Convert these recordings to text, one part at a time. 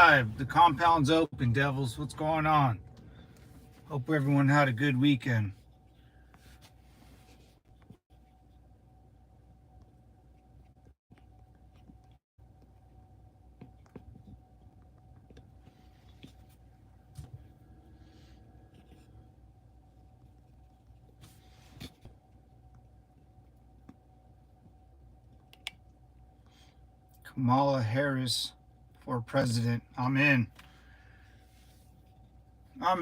live. The compound's open, devils. What's going on? Hope everyone had a good weekend. Kamala Harris for president. I'm in. I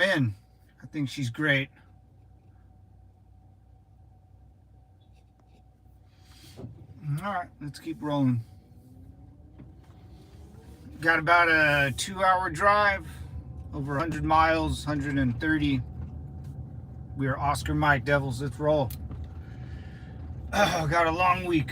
think she's great. All right, let's keep rolling. Got about a 2-hour drive, over 100 miles, 130. We are Oscar Mike, devils. Let's roll. Got a long week.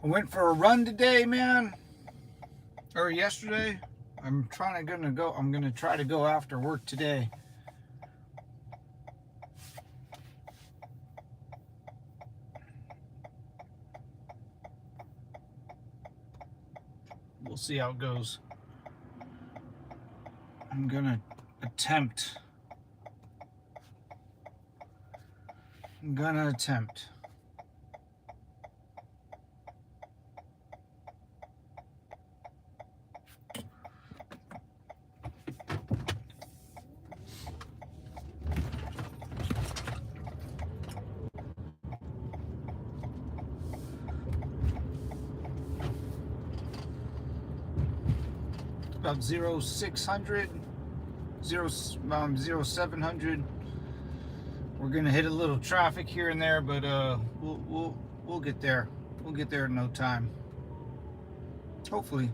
I went for a run today, man. Or yesterday. I'm gonna try to go after work today. We'll see how it goes. I'm gonna attempt. About 0600, 0700. We're gonna hit a little traffic here and there, but we'll get there. We'll get there in no time. Hopefully.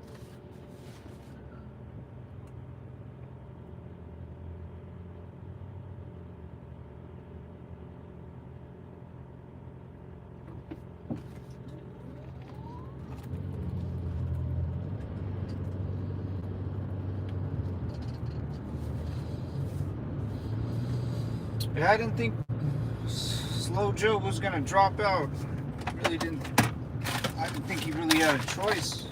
I didn't think Slow Joe was gonna drop out. I didn't think he really had a choice.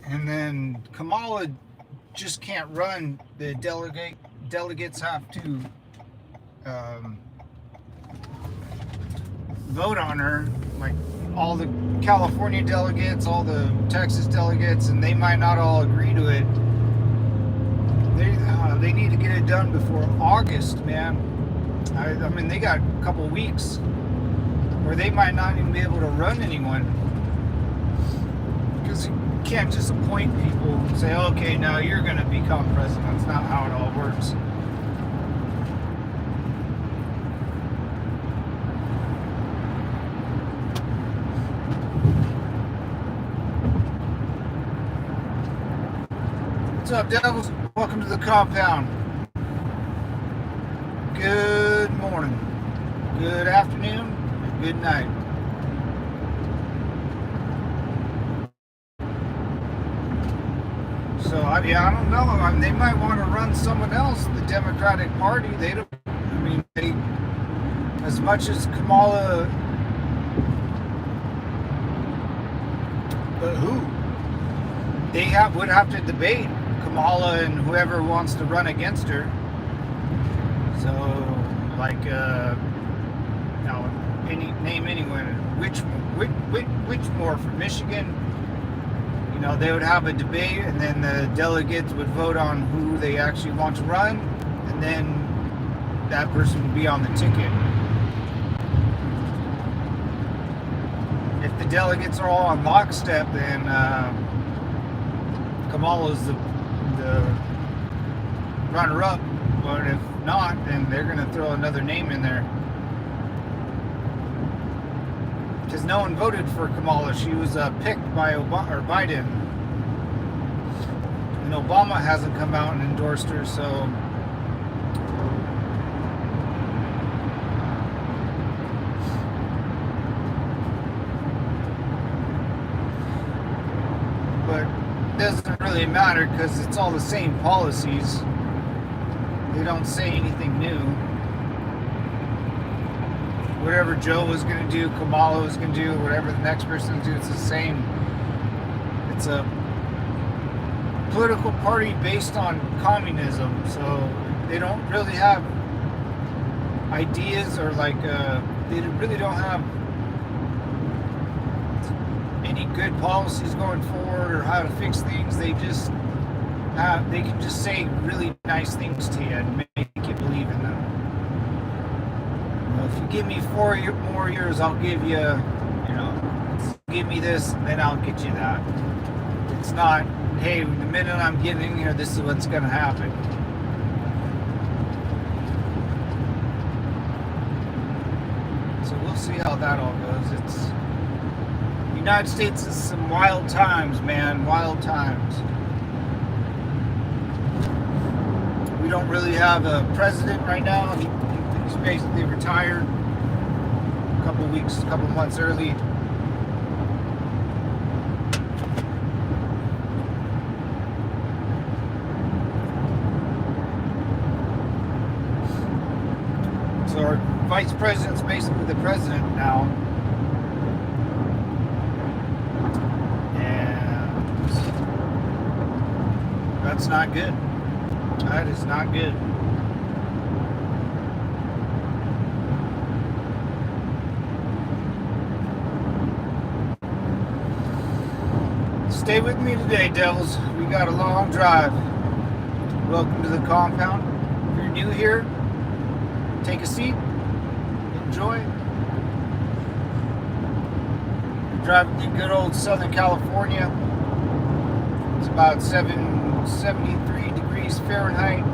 And then Kamala just can't run. The delegates have to vote on her, like all the California delegates, all the Texas delegates, and they might not all agree to it. They need to get it done before August, man. I mean, they got a couple weeks where they might not even be able to run anyone, because you can't just appoint people and say, okay, now you're going to become president. That's not how it all works. What's up, devils? Welcome to the compound. Good morning, good afternoon, and good night. So, I don't know. They might want to run someone else, the Democratic Party. As much as Kamala, but who? They would have to debate Kamala and whoever wants to run against her. So, like, name anyone. Whitmore from Michigan. They would have a debate, and then the delegates would vote on who they actually want to run, and then that person would be on the ticket. If the delegates are all on lockstep, then Kamala's the runner-up. but if not, then they're going to throw another name in there. Because no one voted for Kamala. She was picked by Biden. And Obama hasn't come out and endorsed her, so... But it doesn't really matter because it's all the same policies. They don't say anything new. Whatever Joe was going to do, Kamala was going to do, whatever the next person will do, it's the same. It's a political party based on communism, so they don't really have ideas or they really don't have any good policies going forward or how to fix things. They can just say really nice things to you and make you believe in them. If you give me 4 more years, I'll give you, give me this, and then I'll get you that. It's not, hey, the minute I'm getting in here, this is what's going to happen. So we'll see how that all goes. The United States is some wild times, man, wild times. We don't really have a president right now. He's basically retired a couple months early. So our vice president's basically the president now. And that's not good. That is not good. Stay with me today, devils. We got a long drive. Welcome to the compound. If you're new here, take a seat. Enjoy. Driving through good old Southern California. It's about 73 degrees Fahrenheit.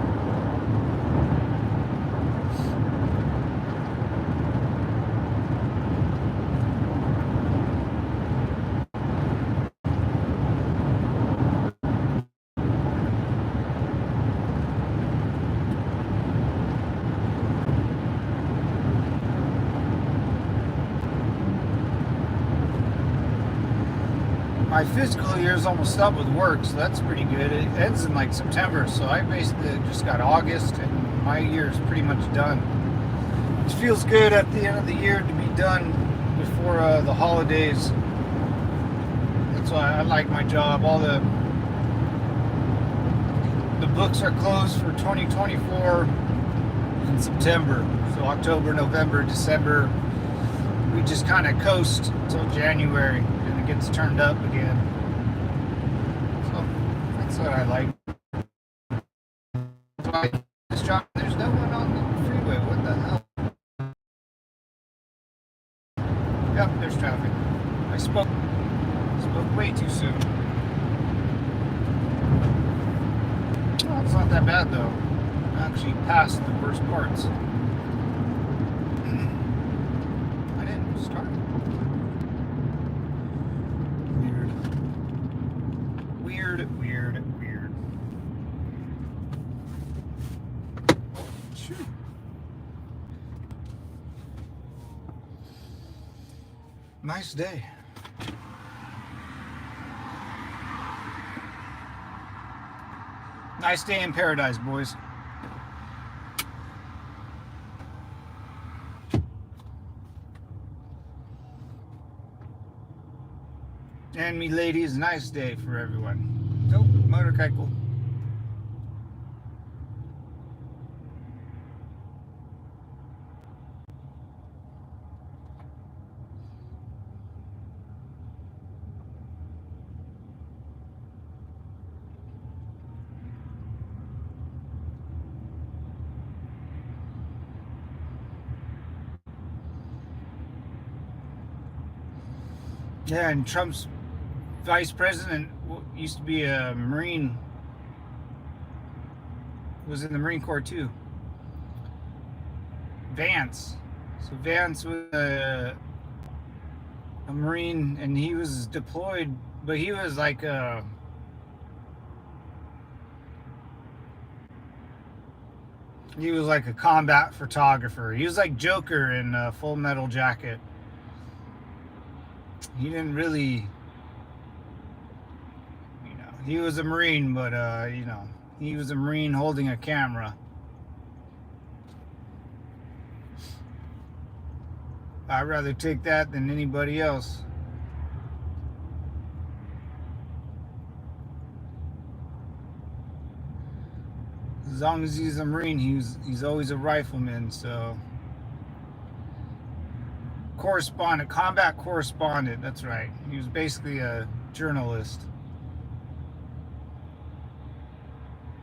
My fiscal year is almost up with work, so that's pretty good. It ends in September, so I basically just got August, and my year is pretty much done. It feels good at the end of the year to be done before the holidays. That's why I like my job. All the books are closed for 2024 in September. So October, November, December, we just kind of coast until January. Gets turned up again. So that's what I like. This job, there's no one on the freeway. What the hell? Yep, there's traffic. I spoke way too soon. Oh, it's not that bad though. I actually passed the worst parts. I didn't start. Weird. Sure. Nice day. Nice day in paradise, boys. And me ladies, nice day for everyone. Nope, motorcycle. Yeah, and Trump's vice president used to be a Marine, was in the Marine Corps too. Vance. So Vance was a Marine, and he was deployed, but he was like a combat photographer. He was like Joker in Full Metal Jacket. He didn't really, he was a Marine, but he was a Marine holding a camera. I'd rather take that than anybody else. As long as he's a Marine, he's always a rifleman. So correspondent, combat correspondent. That's right. He was basically a journalist,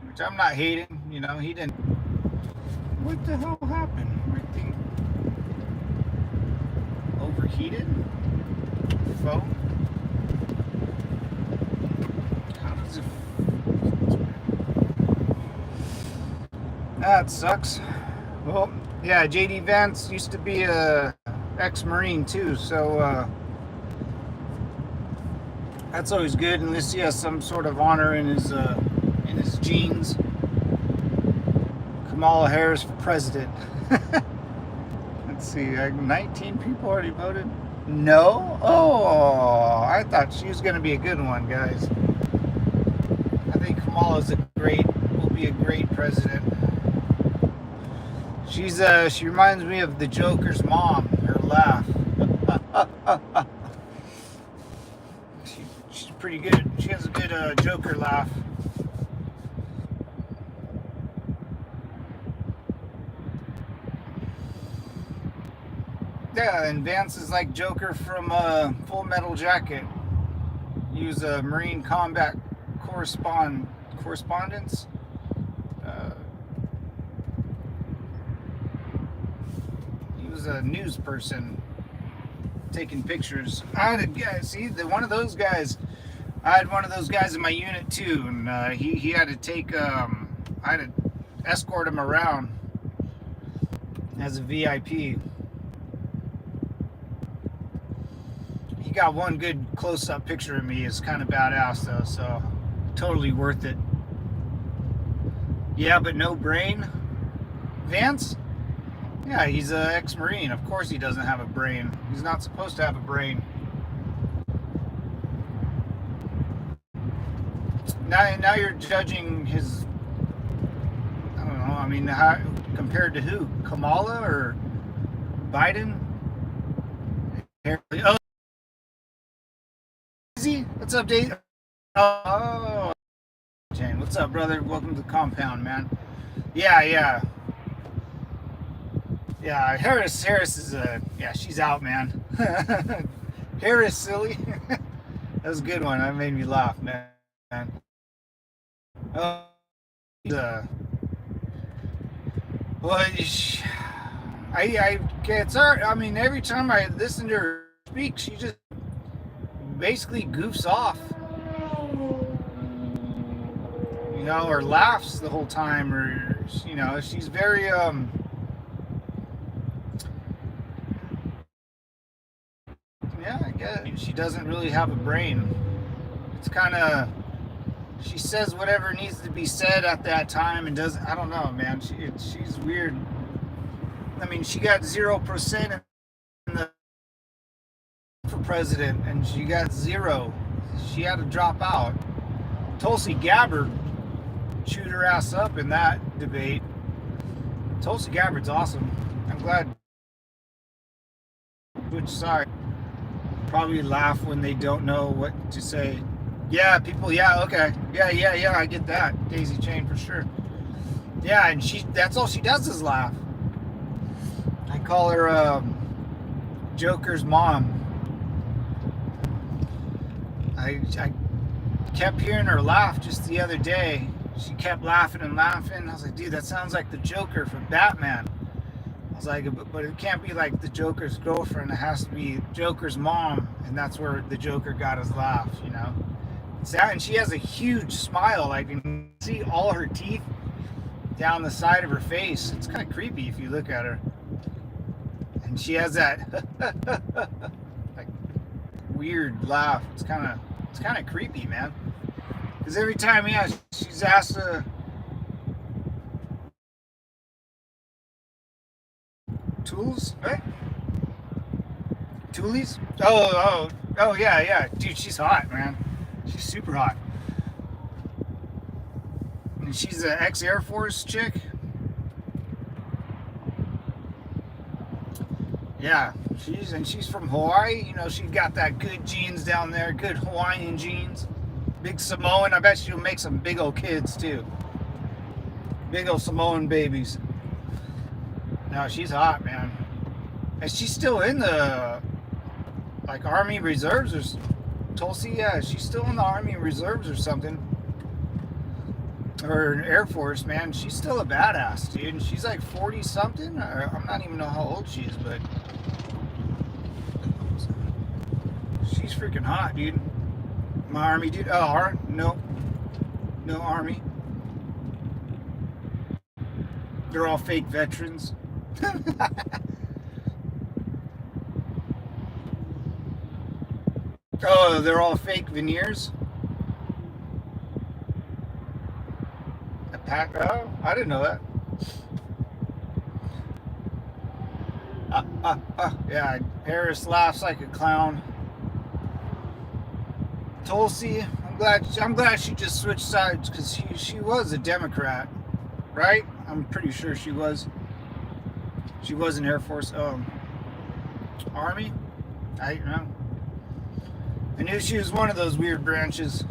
which I'm not hating. He didn't. What the hell happened? Everything overheated. Phone. How does it? That sucks. Well, yeah, JD Vance used to be a ex-Marine too, so that's always good, unless he has some sort of honor in his genes. Kamala Harris for president. Let's see, 19 people already voted. No? Oh, I thought she was going to be a good one, guys. I think Kamala's will be a great president. She reminds me of the Joker's mom. Her laugh. She's pretty good. She has a good Joker laugh. Yeah, and Vance is like Joker from Full Metal Jacket. He was a Marine combat correspondence. He was a news person taking pictures. I had a guy, one of those guys. I had one of those guys in my unit too, and he had to take. I had to escort him around as a VIP. He got one good close-up picture of me. It's kind of badass though, so totally worth it. Yeah, but no brain. Vance? Yeah, he's an ex-Marine. Of course he doesn't have a brain. He's not supposed to have a brain. Now you're judging his, I don't know, I mean, how, compared to who? Kamala or Biden? Oh, what's up, Dave? Oh, Jane, what's up, brother? Welcome to the compound, man. Yeah. Harris is she's out, man. Harris, silly. That was a good one. That made me laugh, man. Well, it's hard. I mean, every time I listen to her speak, she just basically goofs off, or laughs the whole time, or she's very I guess she doesn't really have a brain. It's kind of, she says whatever needs to be said at that time and doesn't. I don't know, man. She's weird. I mean, she got 0% for president, and she got 0. She had to drop out. Tulsi Gabbard chewed her ass up in that debate. Tulsi Gabbard's awesome. I'm glad. Which side? Probably laugh when they don't know what to say. Yeah, people. Yeah, okay. Yeah. I get that. Daisy Chain for sure. Yeah, and that's all she does is laugh. I call her Joker's mom. I kept hearing her laugh just the other day. She kept laughing and laughing. I was like, dude, that sounds like the Joker from Batman. I was like, but it can't be like the Joker's girlfriend. It has to be Joker's mom, and that's where the Joker got his laugh, And she has a huge smile. I can see all her teeth down the side of her face. It's kind of creepy if you look at her. And she has that like weird laugh. It's kind of creepy, man. Because every time, yeah, she's asked tools, right? Toolies? Oh, yeah. Dude, she's hot, man. She's super hot. And she's an ex-Air Force chick. Yeah, she's from Hawaii. You know, she got that good genes down there, good Hawaiian genes. Big Samoan. I bet she'll make some big old kids too. Big old Samoan babies. No, she's hot, man. And she's still in the like Army Reserves or Tulsi. Yeah, she's still in the Army Reserves or something. Or Air Force, man. She's still a badass, dude. She's like 40 something. I'm not even know how old she is, but she's freaking hot, dude. My Army, dude. Oh, no Army. They're all fake veterans. Oh, they're all fake veneers. Oh, I didn't know that. Yeah, Harris laughs like a clown. Tulsi, I'm glad she just switched sides because she was a Democrat, right? I'm pretty sure she was. She was in Air Force. Army? I don't know. I knew she was one of those weird branches.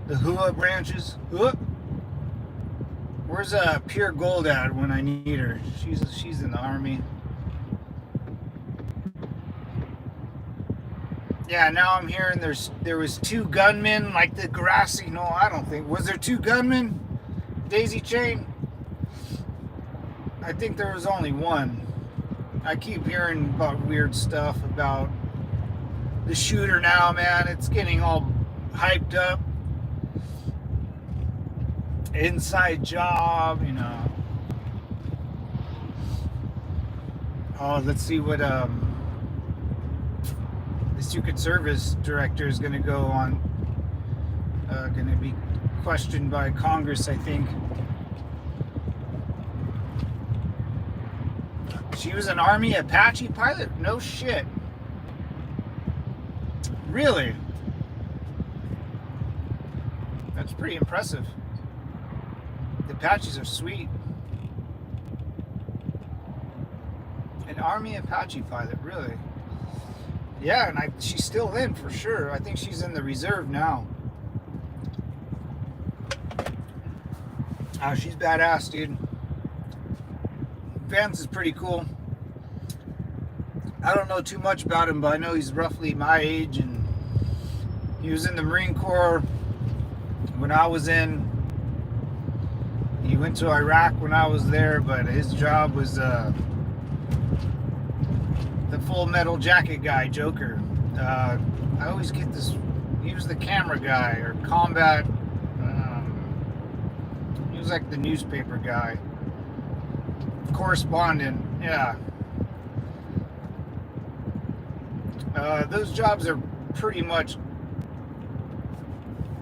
The HUA branches. HUA? Where's Pure Gold at when I need her? She's in the Army. Yeah, now I'm hearing there was 2 gunmen like the Grassy. No, I don't think. Was there 2 gunmen? Daisy Chain? I think there was only 1. I keep hearing about weird stuff about the shooter now, man. It's getting all hyped up. Inside job, you know. Oh, let's see what the Secret Service director is going to go on. Going to be questioned by Congress, I think. She was an Army Apache pilot? No shit. Really? That's pretty impressive. The Apaches are sweet. An Army Apache pilot, really? Yeah, and she's still in for sure. I think she's in the reserve now. Oh, she's badass, dude. Vance is pretty cool. I don't know too much about him, but I know he's roughly my age, and he was in the Marine Corps when I was in. He went to Iraq when I was there, but his job was the Full Metal Jacket guy, Joker. I always get this. He was the camera guy or combat. He was like the newspaper guy, correspondent. Yeah. Those jobs are pretty much.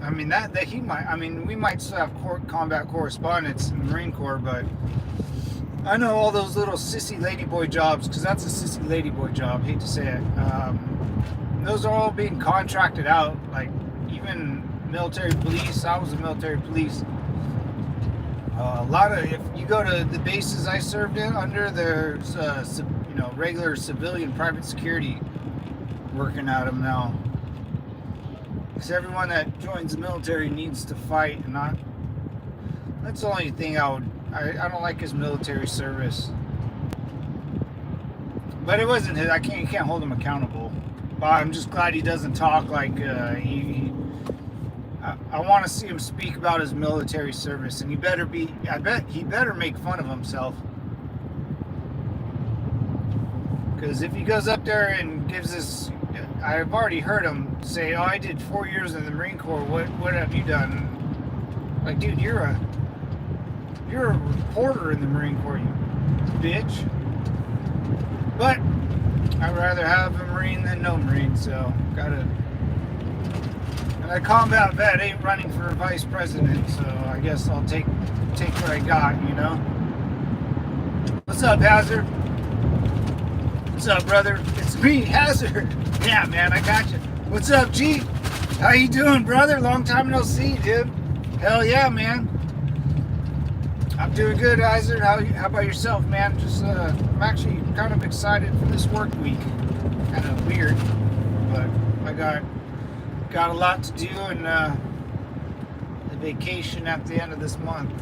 I mean that he might. I mean, we might still have combat correspondents in the Marine Corps, but I know all those little sissy ladyboy jobs, because that's a sissy ladyboy job. Hate to say it. Those are all being contracted out. Like even military police. I was a military police. A lot of, if you go to the bases I served in under, there's regular civilian private security working at them now. Because everyone that joins the military needs to fight, and not. That's the only thing I don't like his military service. But it wasn't his. You can't hold him accountable. But I'm just glad he doesn't talk like I want to see him speak about his military service, and I bet he better make fun of himself. Because if he goes up there and gives this, I've already heard him say, "Oh, I did 4 years in the Marine Corps. What have you done?" Like, dude, you're a reporter in the Marine Corps, you bitch. But I'd rather have a Marine than no Marine, so gotta. And a combat vet ain't running for vice president, so I guess I'll take what I got, you know. What's up, Hazard? What's up, brother? It's me, Hazard. Yeah, man, I got you. What's up, G? How you doing, brother? Long time no see, dude. Hell yeah, man. I'm doing good, Hazard. How about yourself, man? Just I'm actually kind of excited for this work week. Kind of weird, but I got a lot to do, and the vacation at the end of this month.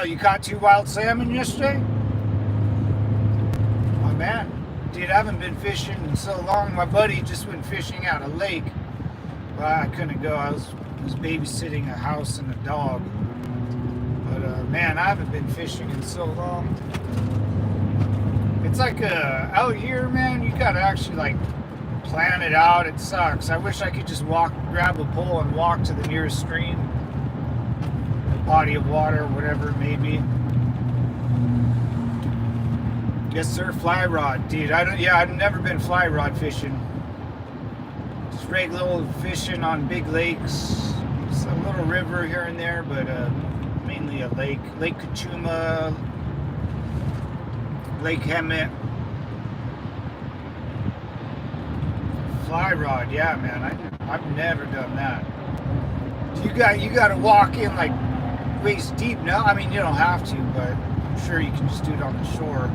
You caught 2 wild salmon yesterday? Oh man, dude, I haven't been fishing in so long. My buddy just went fishing at a lake. Well, I couldn't go. I was babysitting a house and a dog. But man, I haven't been fishing in so long. It's like out here, man, you gotta actually like plan it out. It sucks. I wish I could just grab a pole and walk to the nearest stream, body of water, whatever it may be. Yes, sir. Fly rod, dude. I've never been fly rod fishing. Just regular old fishing on big lakes. Just a little river here and there, but mainly a lake. Lake Kachuma, Lake Hemet. Fly rod, yeah, man. I've never done that. You got to walk in like waist deep now. I mean, you don't have to, but I'm sure you can just do it on the shore.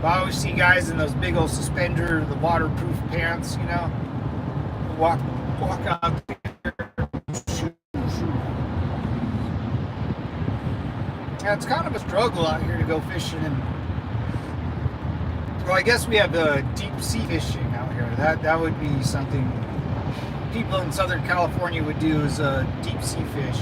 But I always see guys in those big old suspender, the waterproof pants, you know, walk out there. Yeah, it's kind of a struggle out here to go fishing. And well, I guess we have deep sea fishing out here. That would be something people in Southern California would do, is deep sea fish.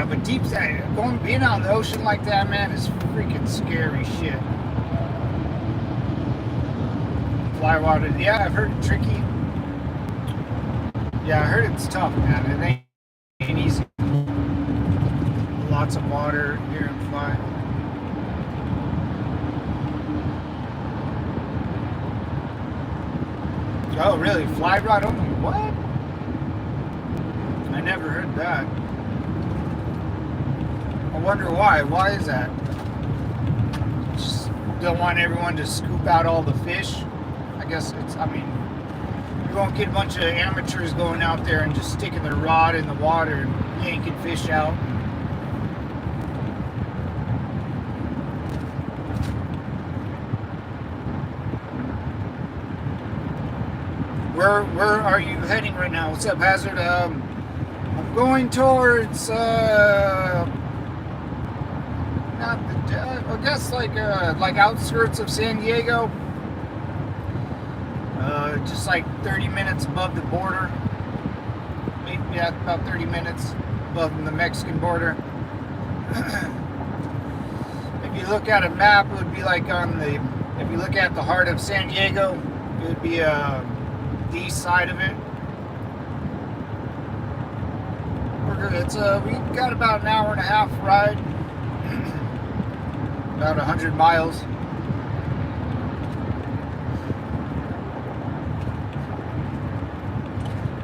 But deep sea, being out in the ocean like that, man, is freaking scary shit. Fly water, yeah, I've heard it tricky. Yeah, I heard it's tough, man. It ain't easy. Lots of water here in Fly. Oh, really? Fly rod only? What? I never heard that. I wonder why. Why is that? Just don't want everyone to scoop out all the fish. I guess I mean, you won't get a bunch of amateurs going out there and just sticking their rod in the water and yanking fish out. Where are you heading right now? What's up, Hazard? I'm going towards I guess like outskirts of San Diego. Just like 30 minutes above the border. Maybe, yeah, about 30 minutes above the Mexican border. If you look at a map, it would be like if you look at the heart of San Diego, it would be the east side of it. We got about an hour and a half ride. About 100 miles.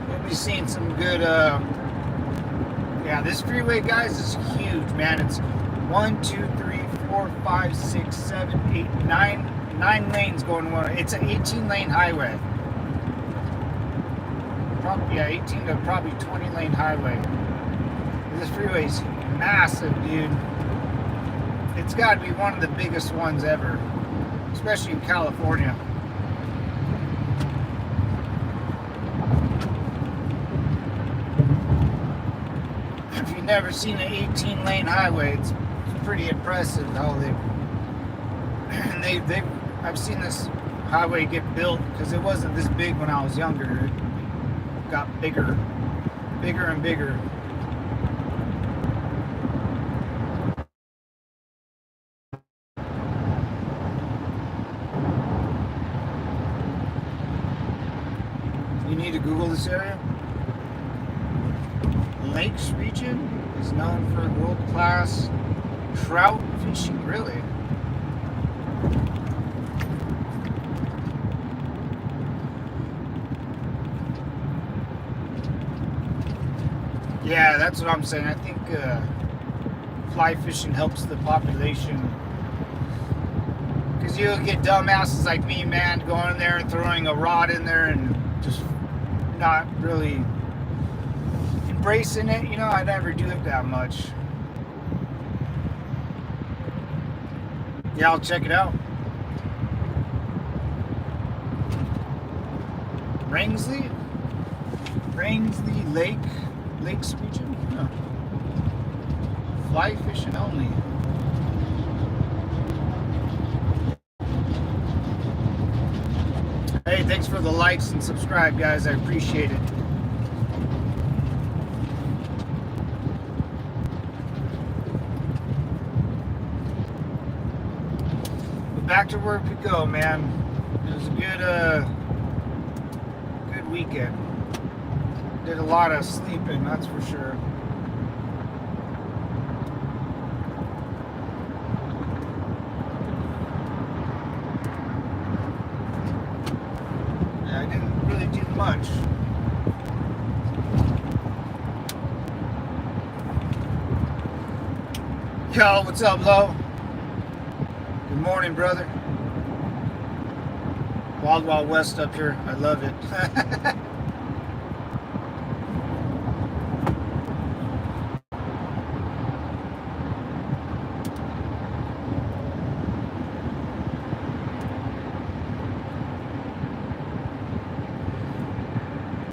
We'll be seeing some good, yeah, this freeway, guys, is huge, man. It's 1, 2, 3, 4, 5, 6, 7, 8, 9 lanes going one way. It's an 18-lane highway. Probably, yeah, 18 to probably 20-lane highway. This freeway's massive, dude. It's got to be one of the biggest ones ever, especially in California. If you've never seen an 18-lane highway, it's pretty impressive how I've seen this highway get built, because it wasn't this big when I was younger. It got bigger and bigger. need to Google this area. Lakes region is known for world-class trout fishing, really. Yeah, that's what I'm saying. I think fly fishing helps the population. Because you'll get dumbasses like me, man, going in there and throwing a rod in there and just not really embracing it. You know, I never do it that much. Yeah, I'll check it out. Rangsley Lakes region? No. Fly fishing only. Hey, thanks for the likes and subscribe, guys. I appreciate it. But back to work we go, man. It was a good weekend. Did a lot of sleeping, that's for sure. Yeah, I didn't really do much. Yo, what's up, Lo? Good morning, brother. Wild Wild West up here. I love it.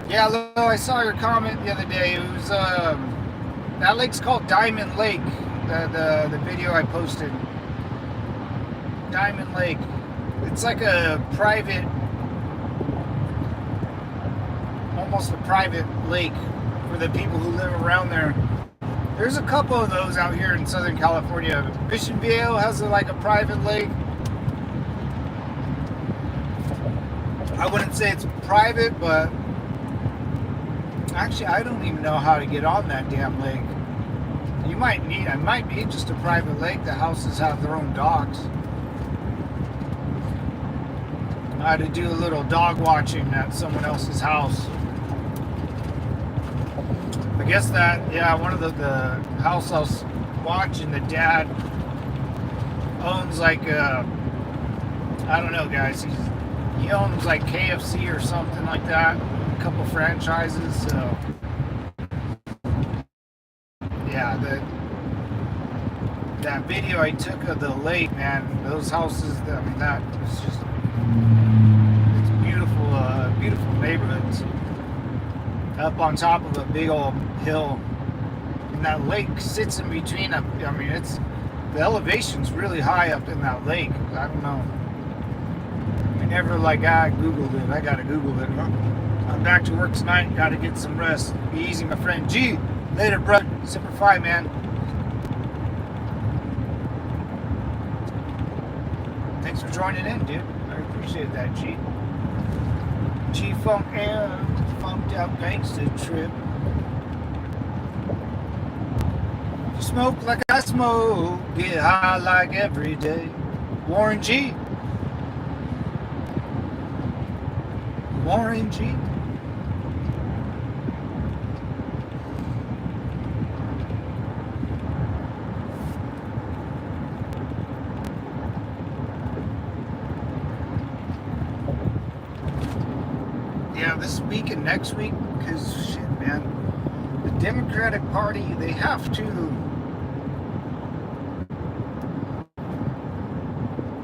Yeah, Lo, I saw your comment the other day. It was that lake's called Diamond Lake. The video I posted. Diamond Lake. It's like a private, almost a private lake for the people who live around there. There's a couple of those out here in Southern California. Mission Viejo has like a private lake. I wouldn't say it's private, but actually I don't even know how to get on that damn lake. I might need just a private lake. The houses have their own docks. I had to do a little dog watching at someone else's house. I guess that, yeah, one of the house I was watching, the dad owns like I don't know, guys. He owns like KFC or something like that. A couple franchises. So yeah, that video I took of the lake, man. Those houses. I mean, that was just. It's beautiful neighborhoods up on top of a big old hill, and that lake sits in between. The elevation's really high up in that lake. I don't know. I never Googled it. I gotta Google it. I'm back to work tonight. Gotta get some rest. Be easy, my friend. G, later, brother. Semper Fi, man. Thanks for joining in, dude. I appreciate that, G. G-Funk Air, Funked Out Gangsta Trip. Smoke like I smoke, get high like every day. Warren G. Warren G. Yeah, this week and next week, because shit, man, the Democratic Party, they have to,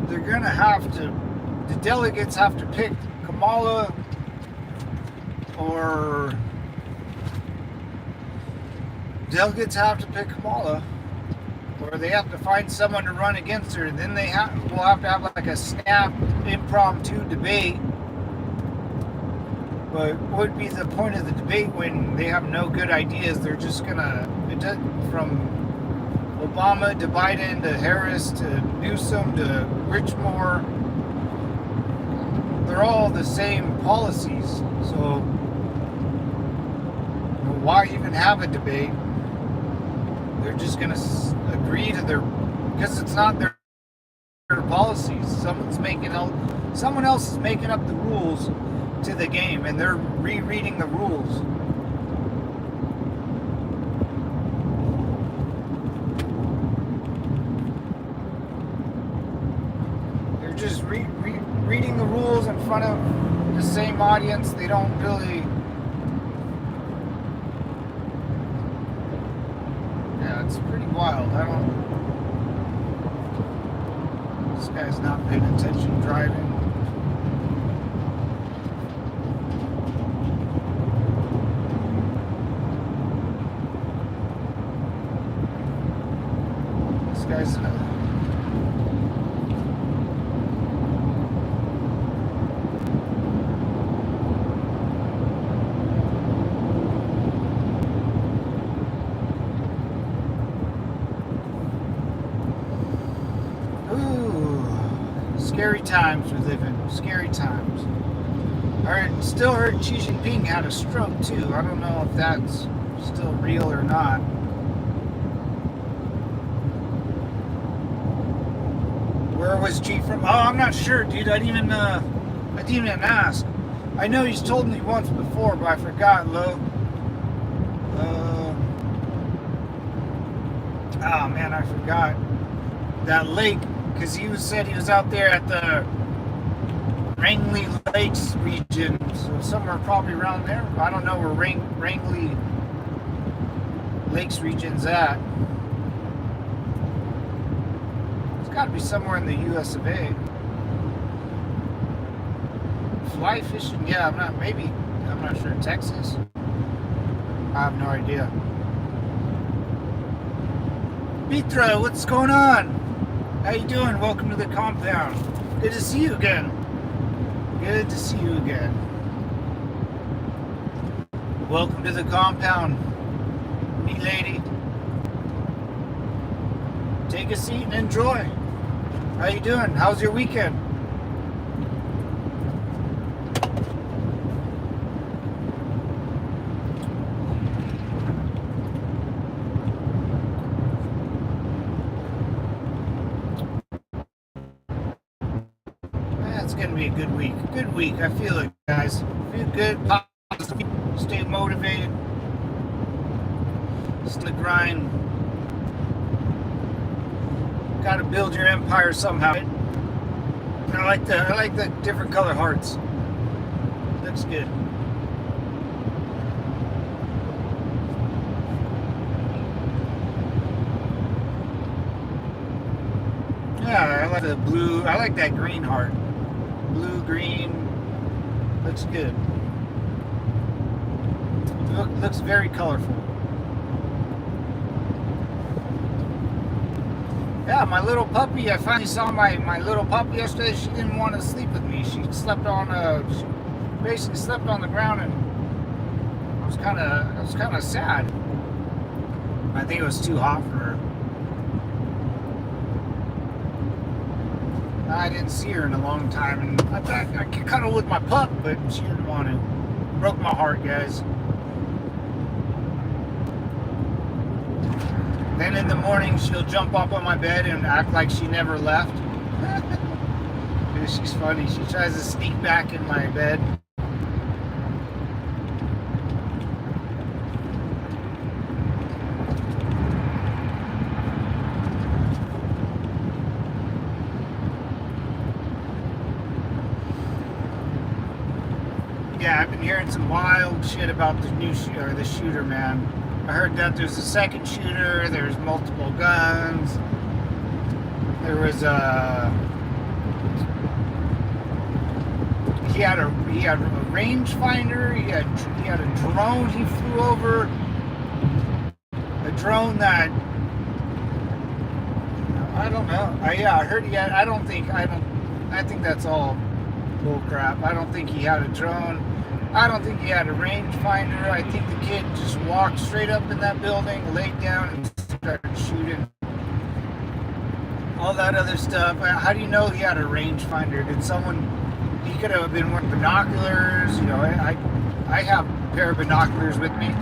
they're gonna have to, the delegates have to pick Kamala or they have to find someone to run against her, and then we'll have to have like a snap impromptu debate. But what would be the point of the debate when they have no good ideas? They're just gonna, from Obama to Biden to Harris to Newsom to Richmore, they're all the same policies. So why even have a debate? They're just going to agree to their, because it's not their policies. Someone else is making up the rules to the game, and they're rereading the rules. They're just reading the rules in front of the same audience. They don't really. Yeah, it's pretty wild. This guy's not paying attention driving. This guy's in a. Scary times we live in. Scary times. Still heard Xi Jinping had a stroke too. I don't know if that's still real or not. Where was Xi from? Oh, I'm not sure, dude. I didn't even ask. I know he's told me once before, but I forgot, Lo. Oh man, I forgot. That lake. Because said he was out there at the Rangley Lakes region, so somewhere probably around there. I don't know where Rangley Lakes region's at. It's got to be somewhere in the US of A. Fly fishing? Yeah, I'm not sure. Texas? I have no idea. Mitra, what's going on? How you doing? Welcome to the compound. Good to see you again. Good to see you again. Welcome to the compound, me lady. Take a seat and enjoy. How you doing? How's your weekend? It's gonna be a good week. Good week. I feel it, guys. Feel good. Positive. Stay motivated. Still grind. Gotta build your empire somehow. I like the different color hearts. Looks good. Yeah, I like the blue. I like that green heart. Blue, green, looks good. Looks very colorful. Yeah, my little puppy. I finally saw my little puppy yesterday. She didn't want to sleep with me. She basically slept on the ground, and I was kind of sad. I think it was too hot for her. I didn't see her in a long time, and I thought I could cuddle with my pup, but she didn't want to. Broke my heart, guys. Then in the morning, she'll jump up on my bed and act like she never left. Dude, she's funny. She tries to sneak back in my bed. Yeah, I've been hearing some wild shit about the shooter, man. I heard that there's a second shooter. There's multiple guns. There was he had a rangefinder. He had a drone he flew over. A drone that I don't know. I heard he had. I think that's all bull crap. I don't think he had a drone. I don't think he had a rangefinder. I think the kid just walked straight up in that building, laid down, and started shooting. All that other stuff. How do you know he had a rangefinder? He could have been wearing binoculars. You know, I have a pair of binoculars with me.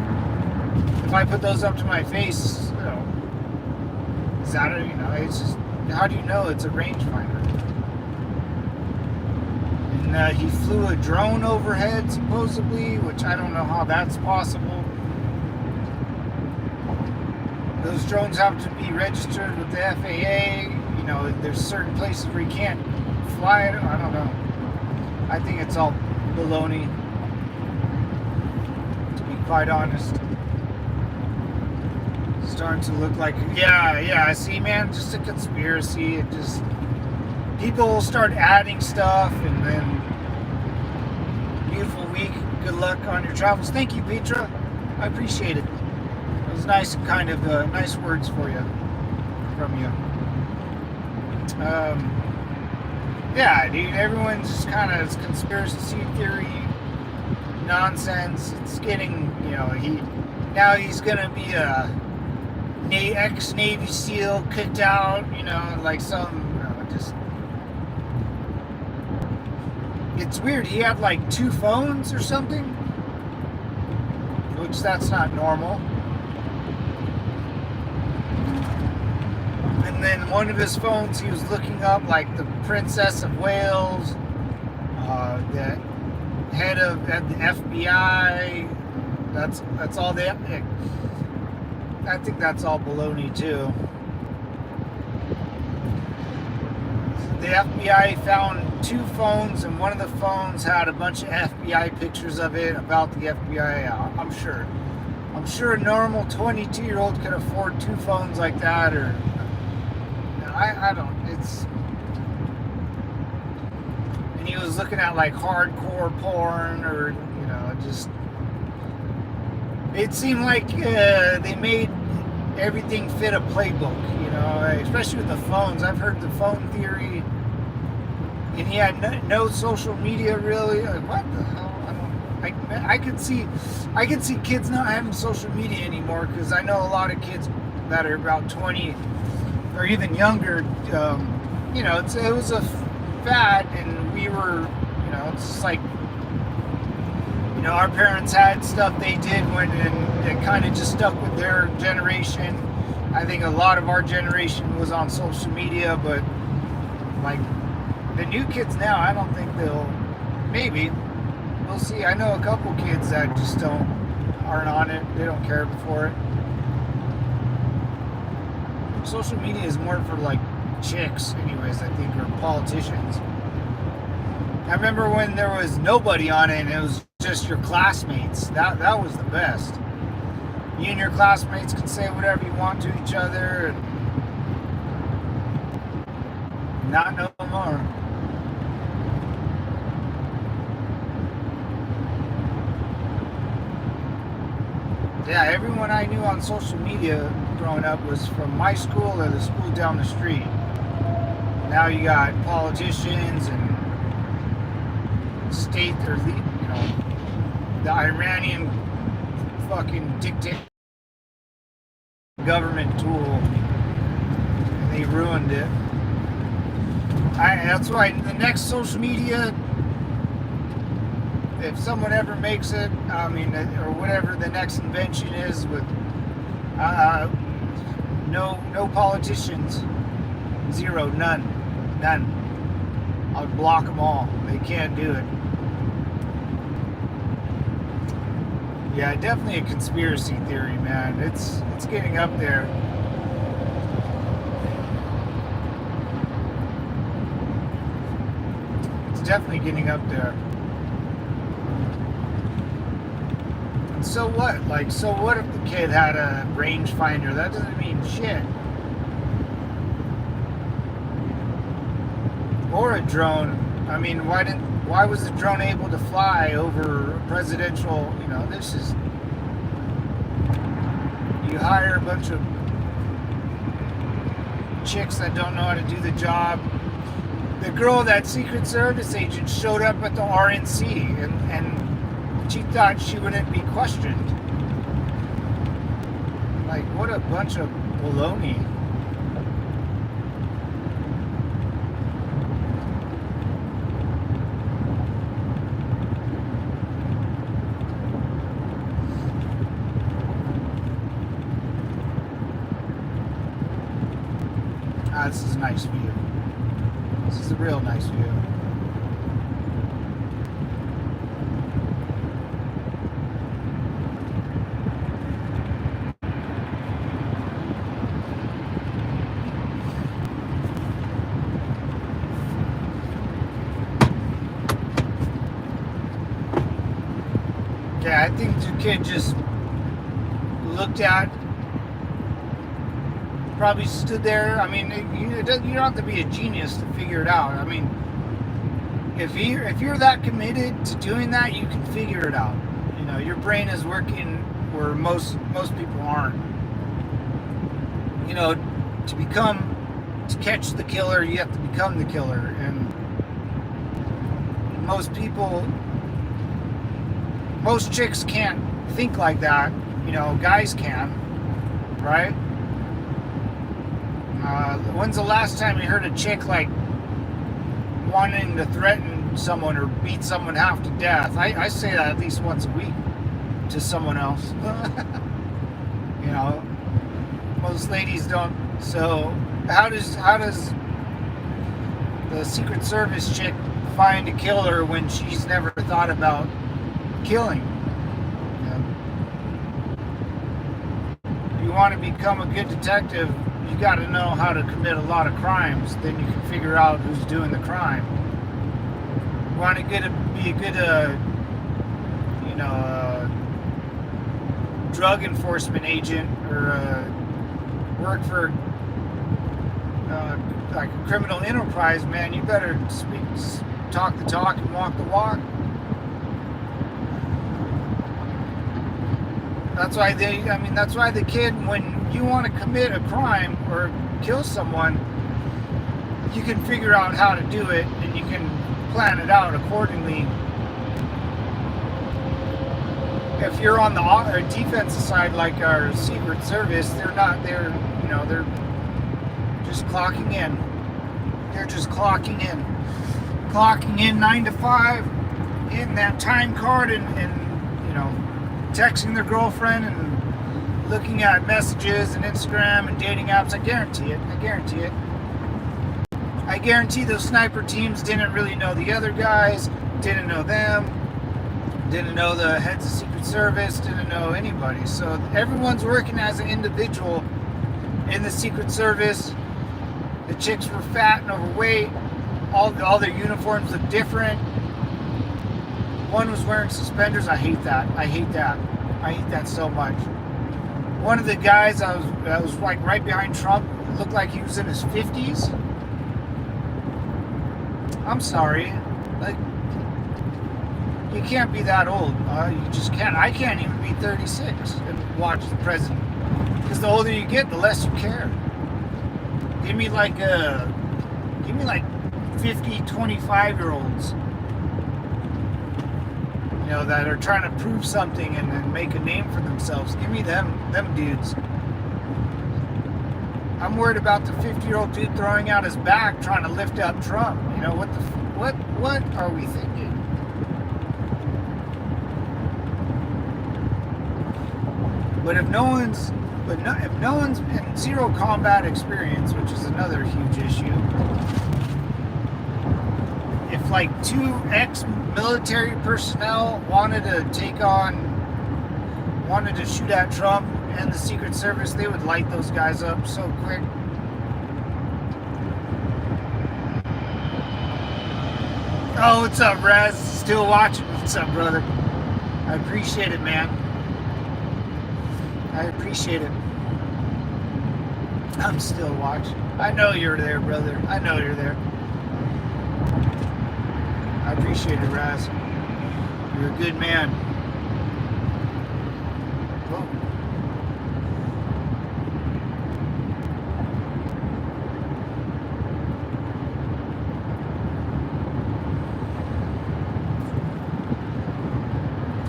if I put those up to my face, is that it's just, how do you know it's a rangefinder? And he flew a drone overhead supposedly, which I don't know how that's possible. Those drones have to be registered with the FAA. There's certain places where you can't fly it. I don't know. I think it's all baloney, to be quite honest. Starting to look like, yeah, see, man, just a conspiracy. It just, people will start adding stuff, and then, beautiful week. Good luck on your travels. Thank you, Petra. I appreciate it. It was nice, kind of nice words for you, from you. Yeah, dude, everyone's just kind of conspiracy theory nonsense. It's getting, he's gonna be a ex-Navy SEAL kicked out, like some, just, it's weird. He had like 2 phones or something, which that's not normal. And then one of his phones, he was looking up like the Princess of Wales, the head of the FBI. That's all they. I think that's all baloney too. The FBI found 2 phones, and one of the phones had a bunch of FBI pictures of it about the FBI. I'm sure a normal 22-year-old could afford 2 phones like that, or I don't. It's, and he was looking at like hardcore porn, or just. It seemed like they made everything fit a playbook, especially with the phones. I've heard the phone theory, and he had no social media really. Like, what the hell? I could see kids not having social media anymore, because I know a lot of kids that are about 20 or even younger. It was a fad, and we were, it's just like. Our parents had stuff they did when, and it kind of just stuck with their generation. I think a lot of our generation was on social media, but like the new kids now, I don't think maybe, we'll see. I know a couple kids that just aren't on it. They don't care for it. Social media is more for like chicks anyways, I think, or politicians. I remember when there was nobody on it, and it was just your classmates. That was the best. You and your classmates can say whatever you want to each other, and not no more. Yeah, everyone I knew on social media growing up was from my school or the school down the street. Now you got politicians and state, or the Iranian fucking dictator government tool. They ruined it. That's why the next social media, if someone ever makes it, or whatever the next invention is, with no politicians, 0, none. I'll block them all. They can't do it. Yeah, definitely a conspiracy theory, man. It's getting up there. It's definitely getting up there. And so what? So what if the kid had a rangefinder? That doesn't mean shit. Or a drone. Why was the drone able to fly over presidential, this is, you hire a bunch of chicks that don't know how to do the job. The girl, that Secret Service agent, showed up at the RNC, and she thought she wouldn't be questioned. Like, what a bunch of baloney. This is a nice view. This is a real nice view. Yeah, I think the kid just looked at, probably stood there. I mean, you don't have to be a genius to figure it out. I mean, if you're that committed to doing that, you can figure it out. You know, your brain is working where most people aren't. You know, to catch the killer, you have to become the killer, and most chicks can't think like that. You know, guys can, right? When's the last time you heard a chick like wanting to threaten someone or beat someone half to death? I say that at least once a week to someone else. You know, most ladies don't. So how does the Secret Service chick find a killer when she's never thought about killing? If you want to become a good detective, you got to know how to commit a lot of crimes. Then you can figure out who's doing the crime. You want to be a good, drug enforcement agent, or work for like a criminal enterprise, man. You better talk the talk and walk the walk. That's why the kid, when you want to commit a crime or kill someone, you can figure out how to do it, and you can plan it out accordingly. If you're on the defensive side, like our Secret Service, they're just clocking in. They're just clocking in 9 to 5, hitting that time card, and texting their girlfriend and looking at messages and Instagram and dating apps. I guarantee it. I guarantee those sniper teams didn't really know the other guys, didn't know them, didn't know the heads of Secret Service, didn't know anybody. So everyone's working as an individual in the Secret Service. The chicks were fat and overweight. All their uniforms look different. One was wearing suspenders. I hate that. I hate that so much. One of the guys that was like right behind Trump looked like he was in his 50s. I'm sorry. Like, you can't be that old. You just can't. I can't even be 36 and watch the president. Because the older you get, the less you care. Give me like 50, 25-year-olds. You know, that are trying to prove something and make a name for themselves. Give me them dudes. I'm worried about the 50-year-old dude throwing out his back trying to lift up Trump. You know, what are we thinking? But if no one's in zero combat experience, which is another huge issue, if like 2 ex-military personnel wanted to shoot at Trump and the Secret Service, they would light those guys up so quick. Oh, what's up, Raz? Still watching? What's up, brother? I appreciate it, man. I appreciate it. I'm still watching. I know you're there, brother. I know you're there. I appreciate it, Raz. You're a good man. Whoa.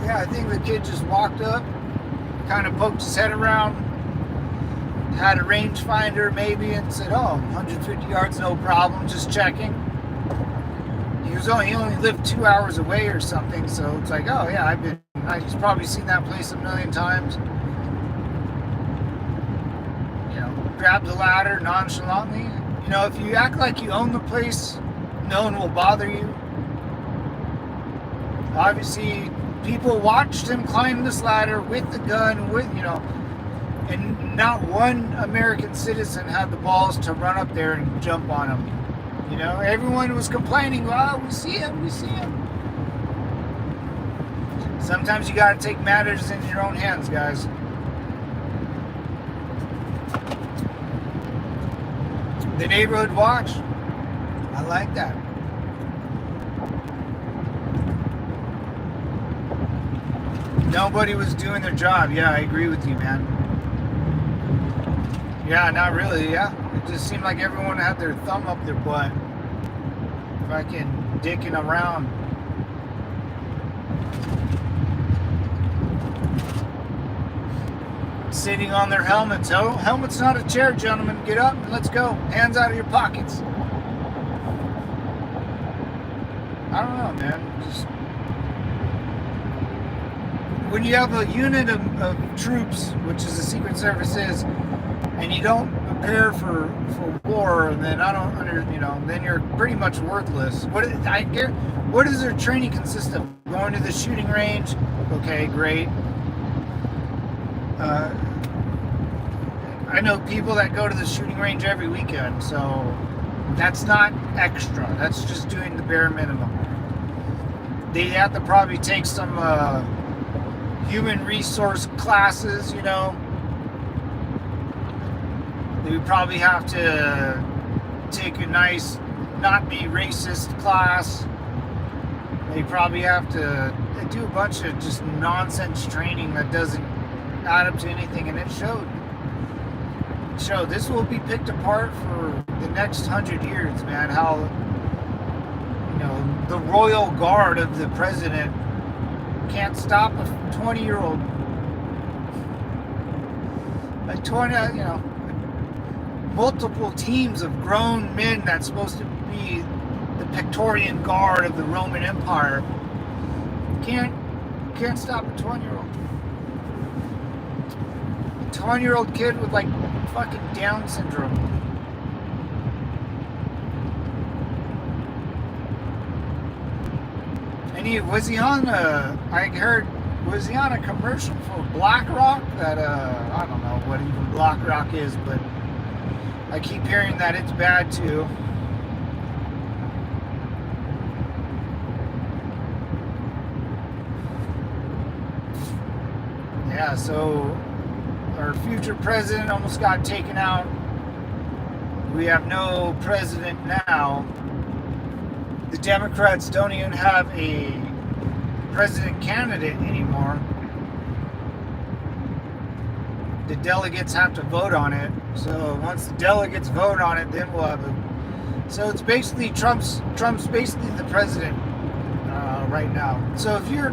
Yeah, I think the kid just walked up, kind of poked his head around, had a rangefinder maybe, and said, "Oh, 150 yards, no problem, just checking." He only lived 2 hours away or something, so it's like, oh yeah, he's probably seen that place a million times. You know, grabbed the ladder nonchalantly, You know, if you act like you own the place, no one will bother you. Obviously, people watched him climb this ladder with the gun, with, you know, and not one American citizen had the balls to run up there and jump on him. You know, everyone was complaining, "Well, we see him, we see him." Sometimes you got to take matters in your own hands, guys. The neighborhood watch. I like that. Nobody was doing their job. Yeah, I agree with you, man. Yeah, not really, yeah. It just seemed like everyone had their thumb up their butt. Fucking dicking around. Sitting on their helmets. Oh, helmet's not a chair, gentlemen. Get up and let's go. Hands out of your pockets. I don't know, man. Just when you have a unit of troops, which is the Secret Service is, and you don't prepare for war, then then you're pretty much worthless. What does their training consist of? Going to the shooting range? Okay, great. I know people that go to the shooting range every weekend, so that's not extra. That's just doing the bare minimum. They have to probably take some human resource classes, you know. They would probably have to take a nice not be racist class. They probably have to do a bunch of just nonsense training that doesn't add up to anything, and it showed. This will be picked apart for the next 100 years, man. How, you know, the royal guard of the president can't stop a 20-year-old. Multiple teams of grown men that's supposed to be the Praetorian Guard of the Roman Empire can't stop a 20-year-old. A 20-year-old kid with like fucking Down syndrome. And was he on a commercial for BlackRock? That I don't know what even BlackRock is, but I keep hearing that it's bad too. Yeah, so our future president almost got taken out. We have no president now. The Democrats don't even have a president candidate anymore. The delegates have to vote on it. So once the delegates vote on it, then we'll have a. So it's basically Trump's basically the president right now. So if you're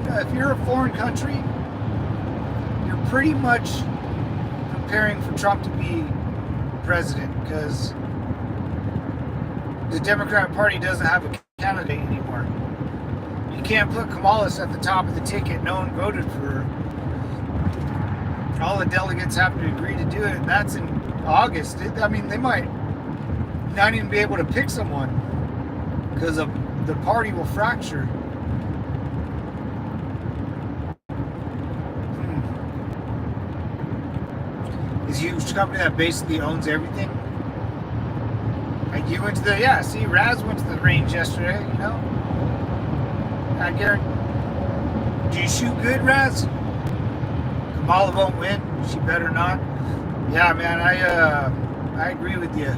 a foreign country, you're pretty much preparing for Trump to be president, because the Democrat Party doesn't have a candidate anymore. You can't put Kamala at the top of the ticket. No one voted for her. All the delegates have to agree to do it, and that's in August. I mean, they might not even be able to pick someone because the party will fracture. This huge company that basically owns everything. Like you went to Raz went to the range yesterday, you know. I guarantee. Do you shoot good, Raz? Kamala won't win. She better not. Yeah, man, I agree with you.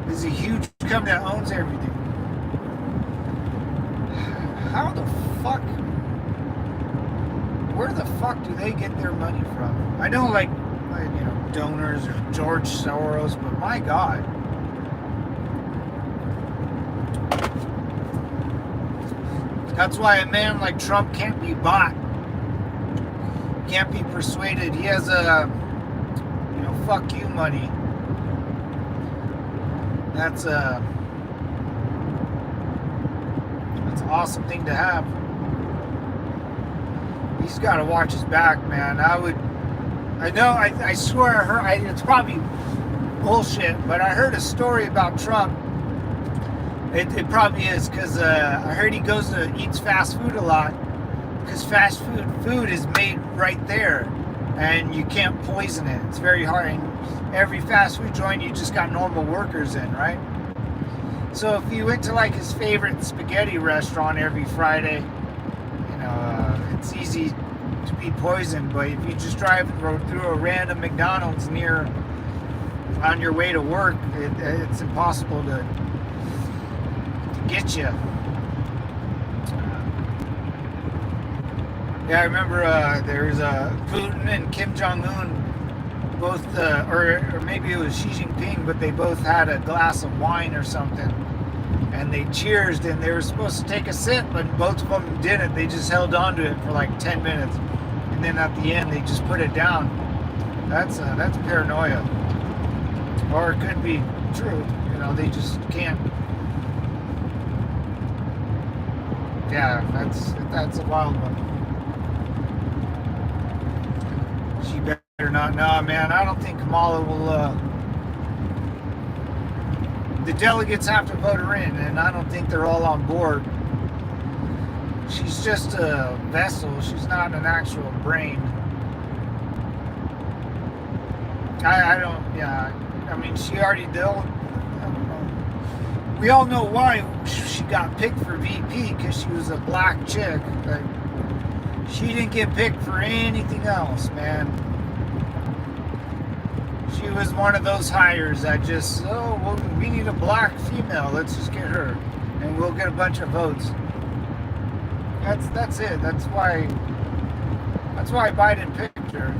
This is a huge company that owns everything. How the fuck? Where the fuck do they get their money from? I know, like donors or George Soros, but my God. That's why a man like Trump can't be bought. Can't be persuaded. He has fuck you money. That's an awesome thing to have. He's got to watch his back, man. I swear it's probably bullshit, but I heard a story about Trump. It probably is, because I heard he eats fast food a lot, because fast food is made right there, and you can't poison it. It's very hard. And every fast food joint, you just got normal workers in, right? So if you went to like his favorite spaghetti restaurant every Friday, you know, it's easy to be poisoned. But if you just drive through a random McDonald's on your way to work, it's impossible to get you. Yeah, I remember there's Putin and Kim Jong-un both, or maybe it was Xi Jinping, but they both had a glass of wine or something, and they cheersed, and they were supposed to take a sip, but both of them didn't. They just held on to it for like 10 minutes, and then at the end they just put it down. That's paranoia, or it could be true. You know, they just can't. Yeah, that's a wild one. She better not. No, man, I don't think Kamala will. The delegates have to vote her in, and I don't think they're all on board. She's just a vessel. She's not an actual brain. I don't. Yeah, I mean, she already dealt. We all know why she got picked for VP, because she was a black chick. Like, she didn't get picked for anything else, man. She was one of those hires that just, oh, well, we need a black female. Let's just get her, and we'll get a bunch of votes. That's it. That's why Biden picked her.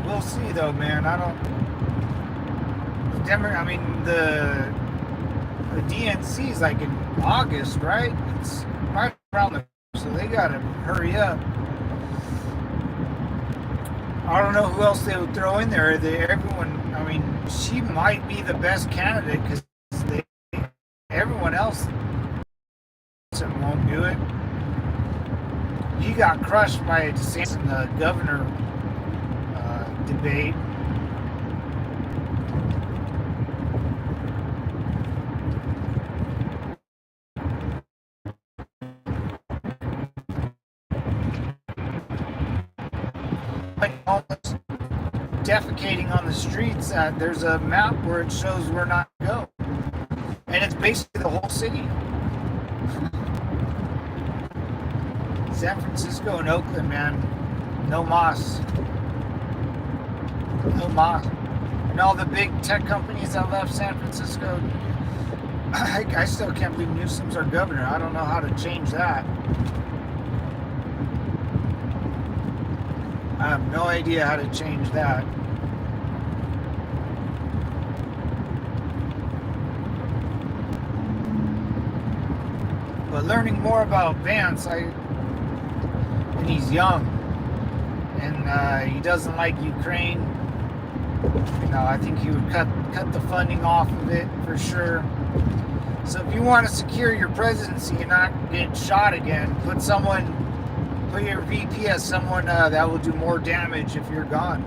We'll see, though, man. I mean, the DNC is like in August, right? It's right around so they gotta hurry up. I don't know who else they would throw in there. Everyone, I mean, she might be the best candidate, because everyone else won't do it. He got crushed by DeSantis in the governor debate. Almost defecating on the streets. There's a map where it shows where not to go, and it's basically the whole city. San Francisco and Oakland, man, no mas. No mas. And all the big tech companies that left San Francisco, I still can't believe Newsom's our governor. I don't know how to change that. I have no idea how to change that. But learning more about Vance, and he's young, and he doesn't like Ukraine. You know, I think he would cut the funding off of it for sure. So if you want to secure your presidency and not get shot again, put your VP as someone that will do more damage if you're gone.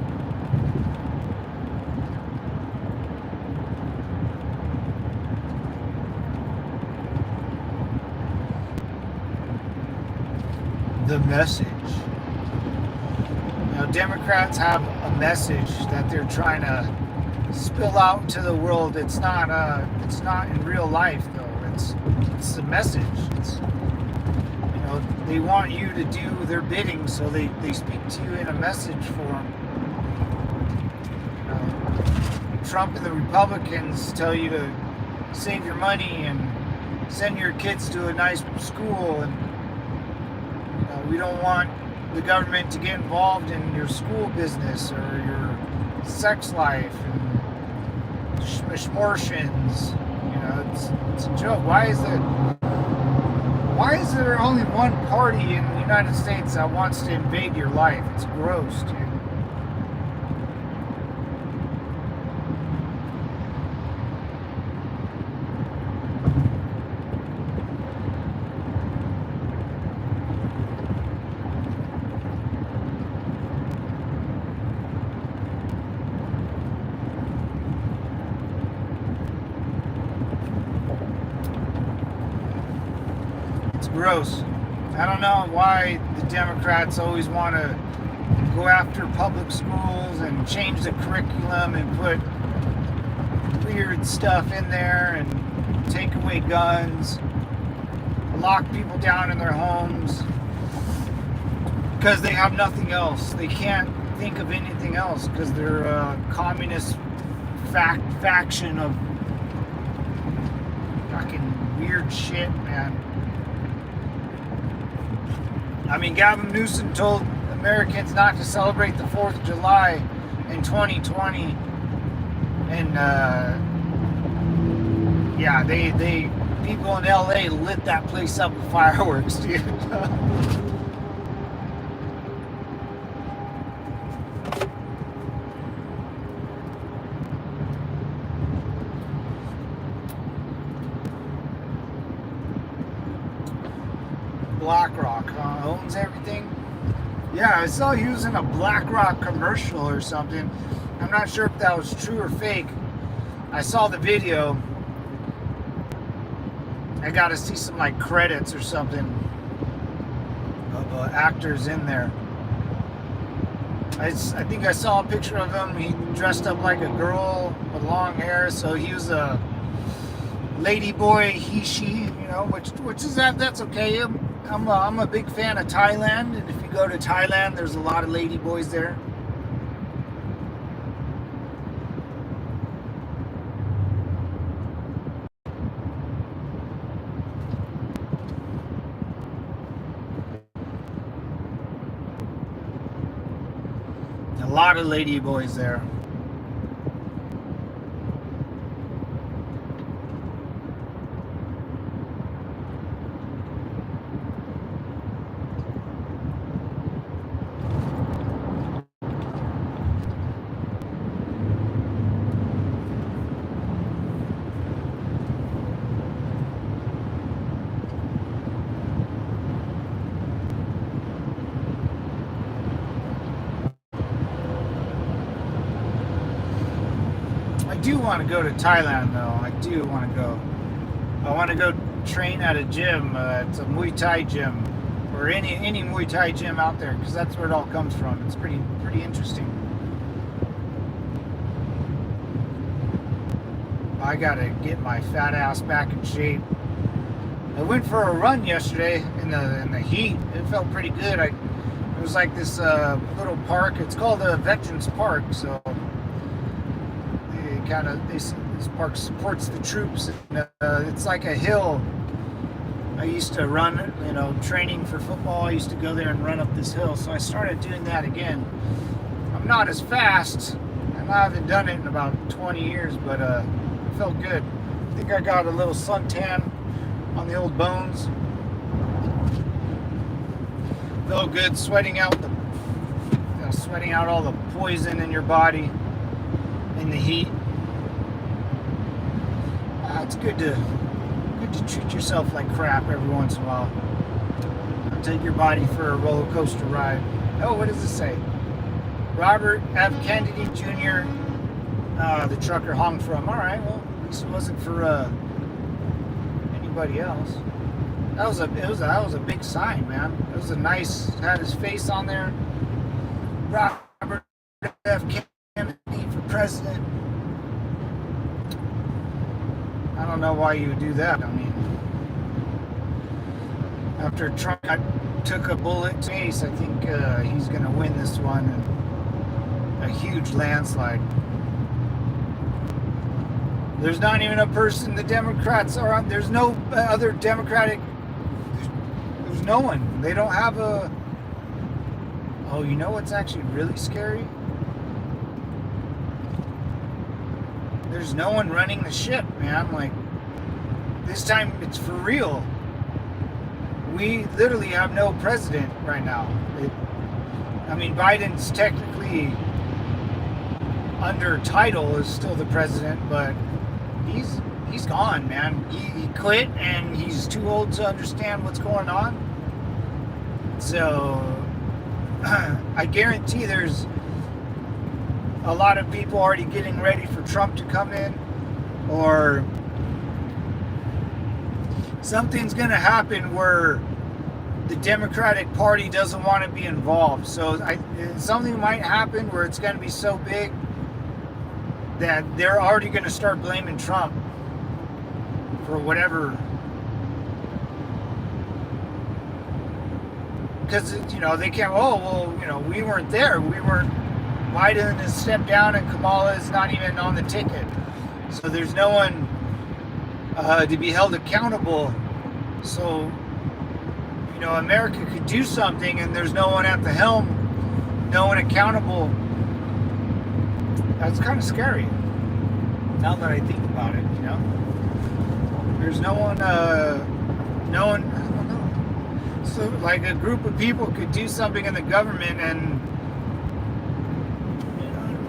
The message. You know, Democrats have a message that they're trying to spill out to the world. It's not in real life, though. It's the message. They want you to do their bidding, so they speak to you in a message form. Trump and the Republicans tell you to save your money and send your kids to a nice school, and we don't want the government to get involved in your school business or your sex life and schmorshins. It's a joke. Why is there only one party in the United States that wants to invade your life? It's gross, dude. gross. I don't know why the Democrats always want to go after public schools and change the curriculum and put weird stuff in there and take away guns, lock people down in their homes because they have nothing else. They can't think of anything else because they're a communist faction of fucking weird shit, man. I mean, Gavin Newsom told Americans not to celebrate the 4th of July in 2020. And, yeah, they people in LA lit that place up with fireworks, dude. BlackRock owns everything. Yeah, I saw he was in a BlackRock commercial or something. I'm not sure if that was true or fake. I saw the video. I got to see some like credits or something of actors in there. I think I saw a picture of him. He dressed up like a girl with long hair, so he was a lady boy, he, she, you know, which is that's okay. I'm a big fan of Thailand, and if you go to Thailand, there's a lot of lady boys there. A lot of lady boys there. I do want to go to Thailand, though. I do want to go. I want to go train at a gym. It's a Muay Thai gym, or any Muay Thai gym out there, because that's where it all comes from. It's pretty interesting. I gotta get my fat ass back in shape. I went for a run yesterday in the heat. It felt pretty good. It was like this little park. It's called a Veterans Park, so. This park supports the troops. It's like a hill. I used to run, you know, training for football. I used to go there and run up this hill. So I started doing that again. I'm not as fast, and I haven't done it in about 20 years, but it felt good. I think I got a little suntan on the old bones. Felt good sweating out sweating out all the poison in your body in the heat. It's good to treat yourself like crap every once in a while. Take your body for a roller coaster ride. Oh, what does it say? Robert F. Kennedy Jr. The trucker hung from. All right, well, at least it wasn't for anybody else. That was a big sign, man. It was a nice. Had his face on there. Robert F. Kennedy for president. I don't know why you would do that. I mean, after Trump took a bullet to face, I think he's going to win this one in a huge landslide. There's not even a person the Democrats are on. There's no other Democratic. There's no one. They don't have a. Oh, you know what's actually really scary? There's no one running the ship, man. Like, this time it's for real. We literally have no president right now. I mean, Biden's technically under title is still the president, but he's gone, man. He quit, and he's too old to understand what's going on. So I guarantee there's a lot of people already getting ready for Trump to come in, or something's going to happen where the Democratic Party doesn't want to be involved. So something might happen where it's going to be so big that they're already going to start blaming Trump for whatever. Because, they can't, we weren't there. Biden has stepped down and Kamala is not even on the ticket. So there's no one to be held accountable. So, America could do something and there's no one at the helm, no one accountable. That's kind of scary. Now that I think about it, there's no one, I don't know. So like a group of people could do something in the government and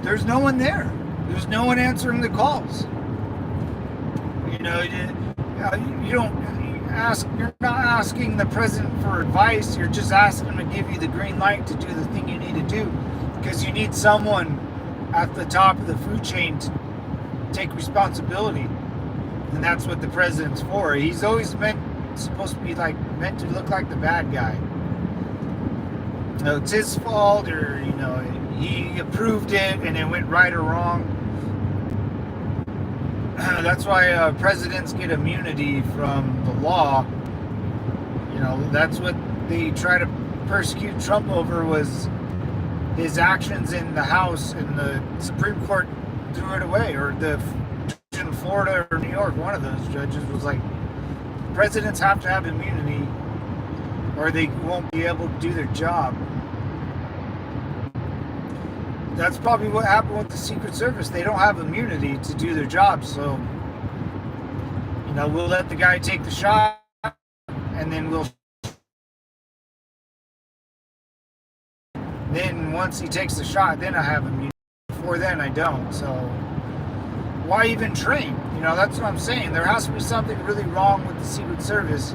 there's no one there. There's no one answering the calls. You're not asking the president for advice. You're just asking him to give you the green light to do the thing you need to do, because you need someone at the top of the food chain to take responsibility, and that's what the president's for. He's always supposed to be meant to look like the bad guy. It's his fault, or he approved it and it went right or wrong. That's why presidents get immunity from the law. That's what they try to persecute Trump over, was his actions in the House, and the Supreme Court threw it away, or the judge in Florida or New York, one of those judges was like, presidents have to have immunity or they won't be able to do their job. That's probably what happened with the Secret Service. They don't have immunity to do their job, so we'll let the guy take the shot, and then once he takes the shot, then I have immunity. Before then, I don't. So why even train? That's what I'm saying. There has to be something really wrong with the Secret Service.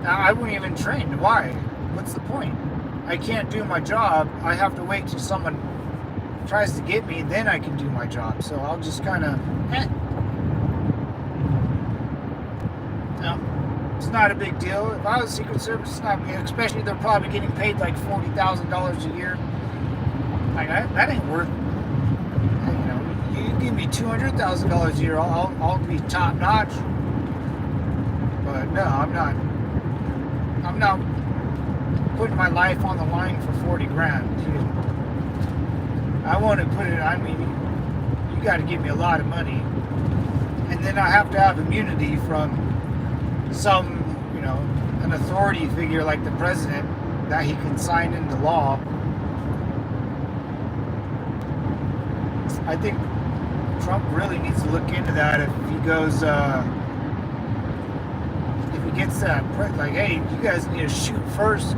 Now, I wouldn't even train. Why? What's the point? I can't do my job. I have to wait till someone tries to get me, then I can do my job. So I'll just kind of, it's not a big deal. If I was Secret Service, it's not big, especially they're probably getting paid like $40,000 a year. That ain't worth. You give me $200,000 a year, I'll be top notch. But no, I'm not putting my life on the line for 40 grand. I want to put it. You got to give me a lot of money, and then I have to have immunity from some, an authority figure like the president, that he can sign into law. I think Trump really needs to look into that. If he goes, if he gets that, like, hey, you guys need to shoot first.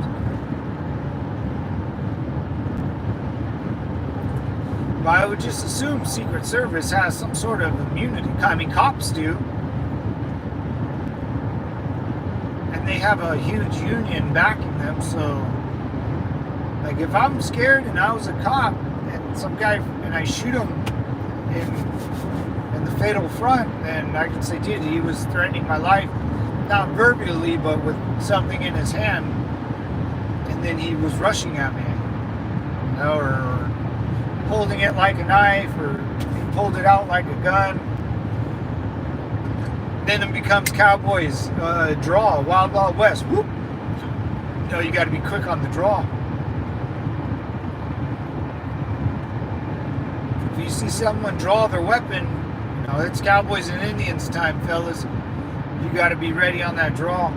But I would just assume Secret Service has some sort of immunity. Cops do. And they have a huge union backing them, so like if I'm scared and I was a cop and some guy and I shoot him in the fatal front, then I can say, dude, he was threatening my life, not verbally, but with something in his hand, and then he was rushing at me, or holding it like a knife, or he pulled it out like a gun. Then it becomes Cowboys draw, Wild Wild West. Whoop! You got to be quick on the draw. If you see someone draw their weapon, it's Cowboys and Indians time, fellas. You got to be ready on that draw.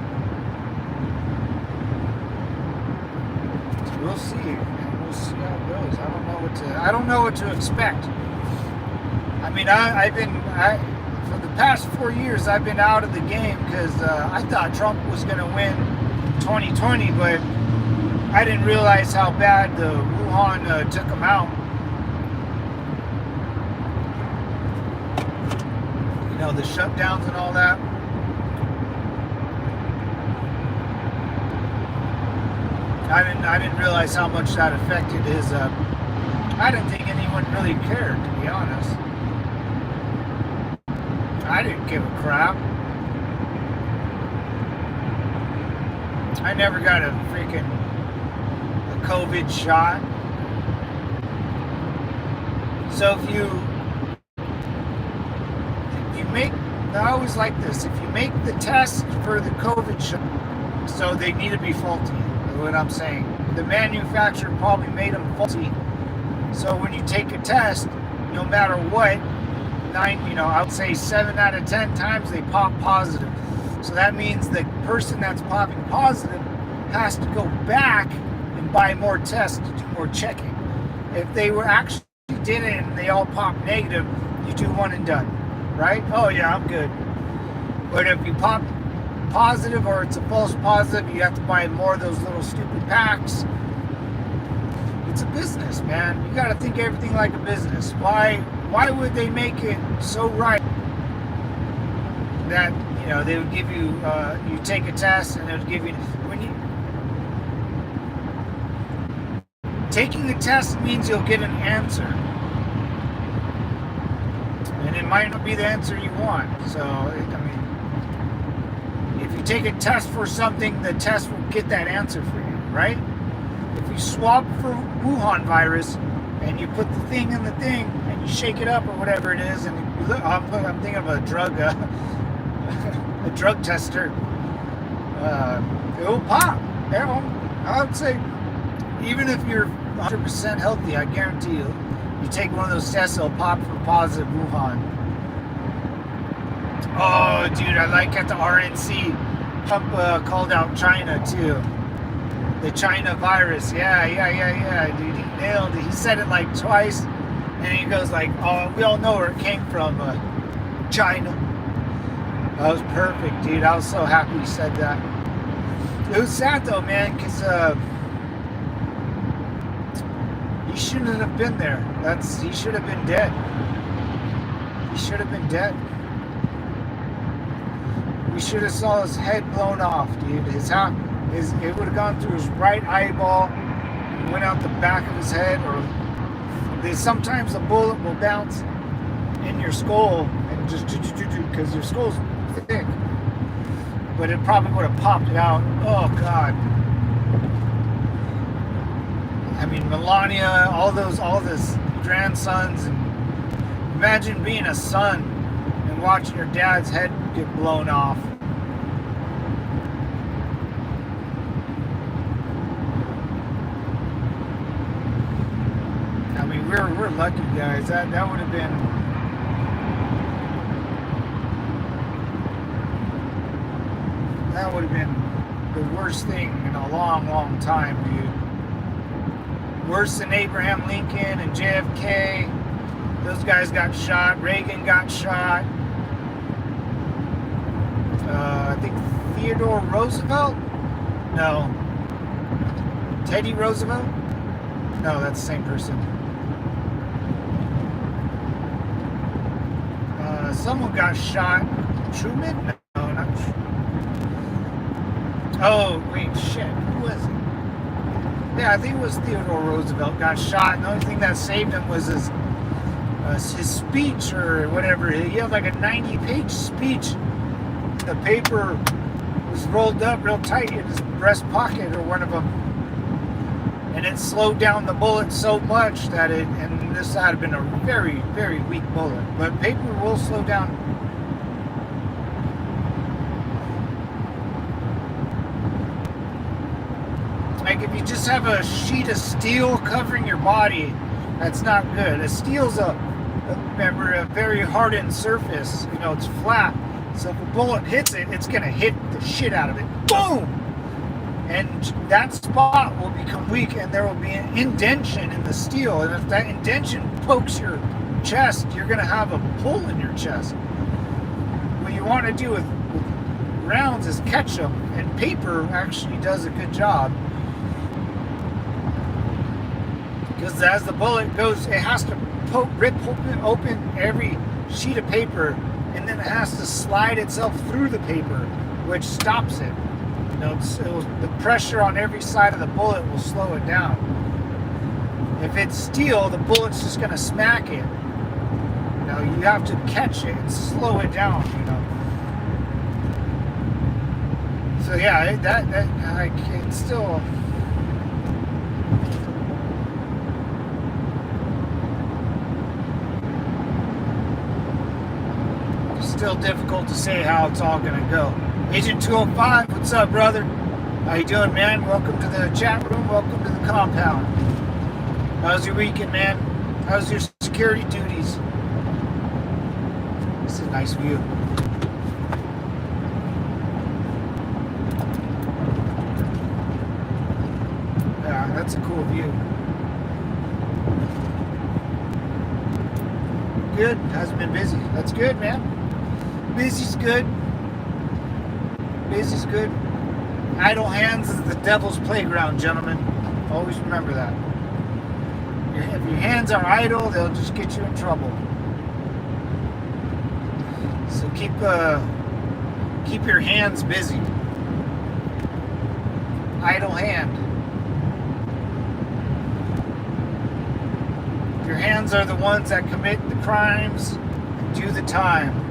So we'll see. We'll see how it goes. I don't know what to expect. For the past 4 years, I've been out of the game because I thought Trump was going to win 2020, but I didn't realize how bad the Wuhan took him out. The shutdowns and all that. I didn't realize how much that affected his. I didn't think anyone really cared, to be honest. I didn't give a crap. I never got a freaking COVID shot. So if you make, I always like this, if you make the test for the COVID shot, so they need to be faulty, is what I'm saying. The manufacturer probably made them faulty. So when you take a test, no matter what, I would say 7 out of 10 times they pop positive. So that means the person that's popping positive has to go back and buy more tests to do more checking. If they were actually did it and they all pop negative, you do one and done, right? Oh yeah, I'm good. But if you pop positive or it's a false positive, you have to buy more of those little stupid packs. It's a business, man. You got to think everything like a business. Why would they make it so right that they would give you you take a test and it would give you taking the test means you'll get an answer, and it might not be the answer you want. So if you take a test for something, the test will get that answer for you, right? If you swab for Wuhan virus and you put the thing in the thing and you shake it up or whatever it is, and you look, I'm thinking of a drug a drug tester, it will pop. I would say even if you're 100% healthy, I guarantee you take one of those tests, it'll pop for positive Wuhan. Oh, dude, I like at the RNC, Trump called out China too. The China virus, yeah, dude, he nailed it. He said it like twice, and he goes like, "Oh, we all know where it came from, China." That was perfect, dude. I was so happy he said that. It was sad though, man, because he shouldn't have been there. He should have been dead. He should have been dead. We should have saw his head blown off, dude. It would have gone through his right eyeball, went out the back of his head, or sometimes a bullet will bounce in your skull and just because your skull's thick, but it probably would have popped it out. Oh God. I mean, Melania, all those grandsons, and imagine being a son and watching your dad's head get blown off. I mean, we're lucky, guys. That would have been the worst thing in a long, long time, dude. Worse than Abraham Lincoln and JFK. Those guys got shot. Reagan got shot. I think Theodore Roosevelt? No. Teddy Roosevelt? No, that's the same person. Someone got shot. Truman? No, not Truman. Oh, wait, shit. Who was it? Yeah, I think it was Theodore Roosevelt got shot. And the only thing that saved him was his speech or whatever. He had like a 90-page speech. The paper was rolled up real tight in his breast pocket or one of them. And it slowed down the bullet so much that and this had been a very, very weak bullet. But paper will slow down. Like if you just have a sheet of steel covering your body, that's not good. A steel's a very hardened surface. It's flat. So if a bullet hits it, it's gonna hit the shit out of it. Boom! And that spot will become weak, and there will be an indentation in the steel. And if that indentation pokes your chest, you're gonna have a hole in your chest. What you want to do with rounds is catch them, and paper actually does a good job. Because as the bullet goes, it has to rip open every sheet of paper, and then it has to slide itself through the paper, which stops it. The pressure on every side of the bullet will slow it down. If it's steel, the bullet's just going to smack it. You have to catch it and slow it down. So yeah, that I can still. Still difficult to say how it's all gonna go. Agent 205, what's up, brother? How you doing, man? Welcome to the chat room. Welcome to the compound. How's your weekend, man? How's your security duties? This is a nice view. Yeah, that's a cool view. Good. Hasn't been busy. That's good, man. Busy's good. Busy's good. Idle hands is the devil's playground, gentlemen. Always remember that. If your hands are idle, they'll just get you in trouble. So keep your hands busy. Idle hand. Your hands are the ones that commit the crimes and do the time.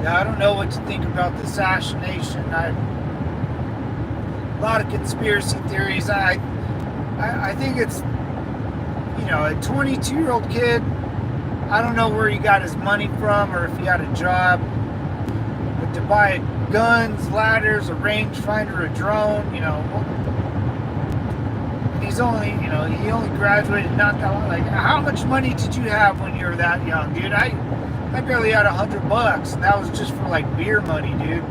Yeah, I don't know what to think about the assassination. A lot of conspiracy theories. I think it's, a 22-year-old kid. I don't know where he got his money from or if he had a job. But to buy guns, ladders, a rangefinder, a drone, he's only, he only graduated not that long. Like, how much money did you have when you were that young, dude? I barely had $100, and that was just for like beer money, dude,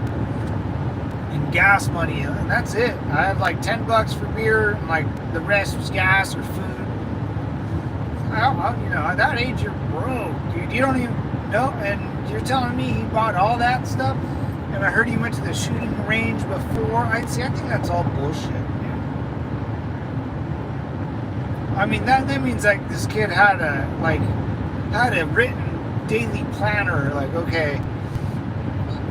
and gas money, and that's it. I had like $10 for beer, and like the rest was gas or food. At that age you're broke, dude. You don't even know, and you're telling me he bought all that stuff. And I heard he went to the shooting range before. I think that's all bullshit, dude. I mean, that means like this kid had a written daily planner, like, okay,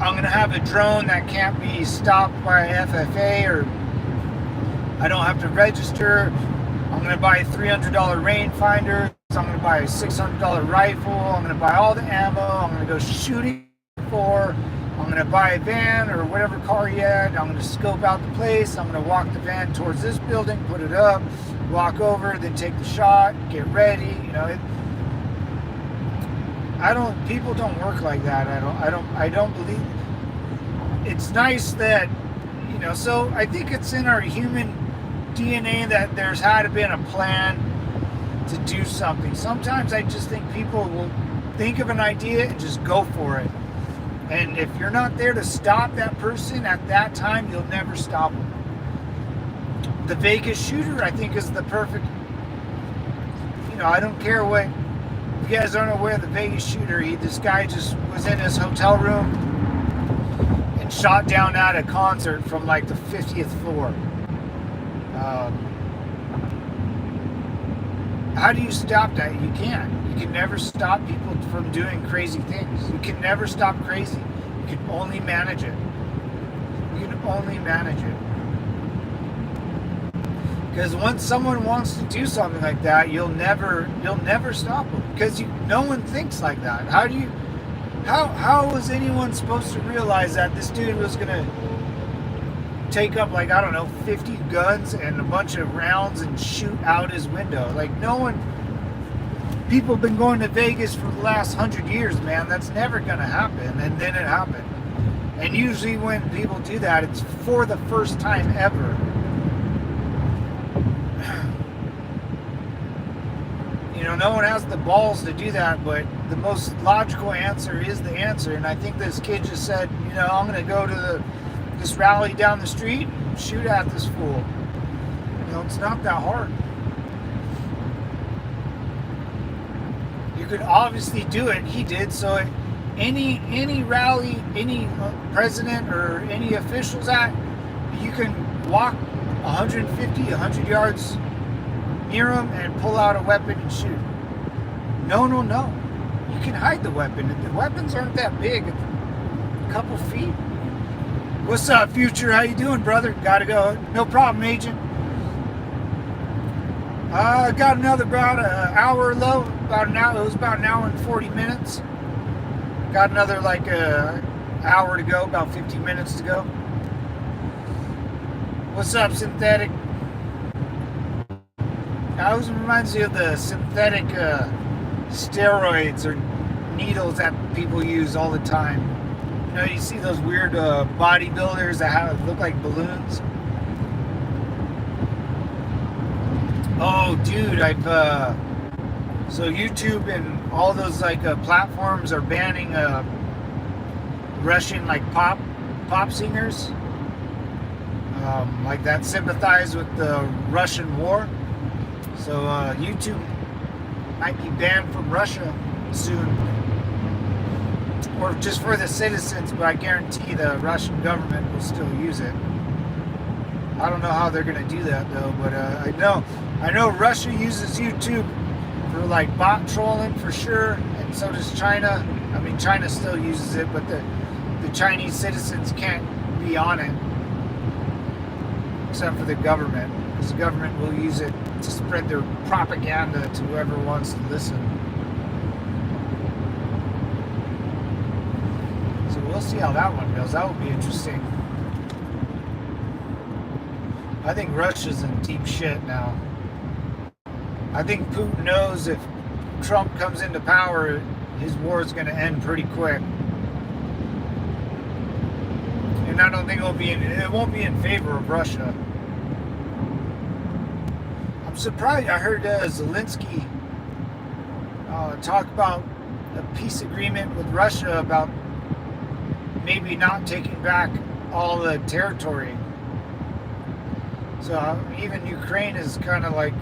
I'm gonna have a drone that can't be stopped by FFA, or I don't have to register. I'm gonna buy a $300 rangefinder. I'm gonna buy a $600 rifle. I'm gonna buy all the ammo. I'm gonna go shooting for. I'm gonna buy a van or whatever car he had. I'm gonna scope out the place. I'm gonna walk the van towards this building, put it up, walk over, then take the shot, get ready. People don't work like that. I don't believe. It's nice that, so I think it's in our human DNA that there's had to been a plan to do something. Sometimes I just think people will think of an idea and just go for it. And if you're not there to stop that person at that time, you'll never stop them. The Vegas shooter, I think, is the perfect, I don't care what. If you guys don't know where the Vegas shooter, this guy just was in his hotel room and shot down at a concert from like the 50th floor. How do you stop that? You can't. You can never stop people from doing crazy things. You can never stop crazy. You can only manage it. You can only manage it. Because once someone wants to do something like that, you'll never stop them. Because no one thinks like that. How was anyone supposed to realize that this dude was gonna take up 50 guns and a bunch of rounds and shoot out his window? Like, no one. People have been going to Vegas for the last 100 years, man. That's never gonna happen. And then it happened. And usually when people do that, it's for the first time ever. No one has the balls to do that, but the most logical answer is the answer. And I think this kid just said, I'm going to go to this rally down the street and shoot at this fool. It's not that hard. You could obviously do it. He did. So any rally, any president or any officials you can walk 150, 100 yards near them and pull out a weapon and shoot. No, no, no. You can hide the weapon. The weapons aren't that big. It's a couple feet. What's up, Future? How you doing, brother? Gotta go. No problem, Agent. Got another about an hour low. About an hour. It was about an hour and 40 minutes. Got another like hour to go. About 50 minutes to go. What's up, Synthetic? It always reminds me of the synthetic steroids or needles that people use all the time. You know, you see those weird bodybuilders that look like balloons. Oh, dude, so YouTube and all those like platforms are banning Russian like pop singers, like that sympathize with the Russian war. So YouTube might be banned from Russia soon, or just for the citizens, but I guarantee the Russian government will still use it. I don't know how they're going to do that though, but I know Russia uses YouTube for like bot trolling for sure, and so does China. I mean, China still uses it, but the Chinese citizens can't be on it except for the government, because the government will use it to spread their propaganda to whoever wants to listen. So we'll see how that one goes. That will be interesting. I think Russia's in deep shit now. I think Putin knows if Trump comes into power, his war is going to end pretty quick. And I don't think it won't be in favor of Russia. I'm surprised. I heard Zelensky talk about a peace agreement with Russia about maybe not taking back all the territory. So even Ukraine is kind of like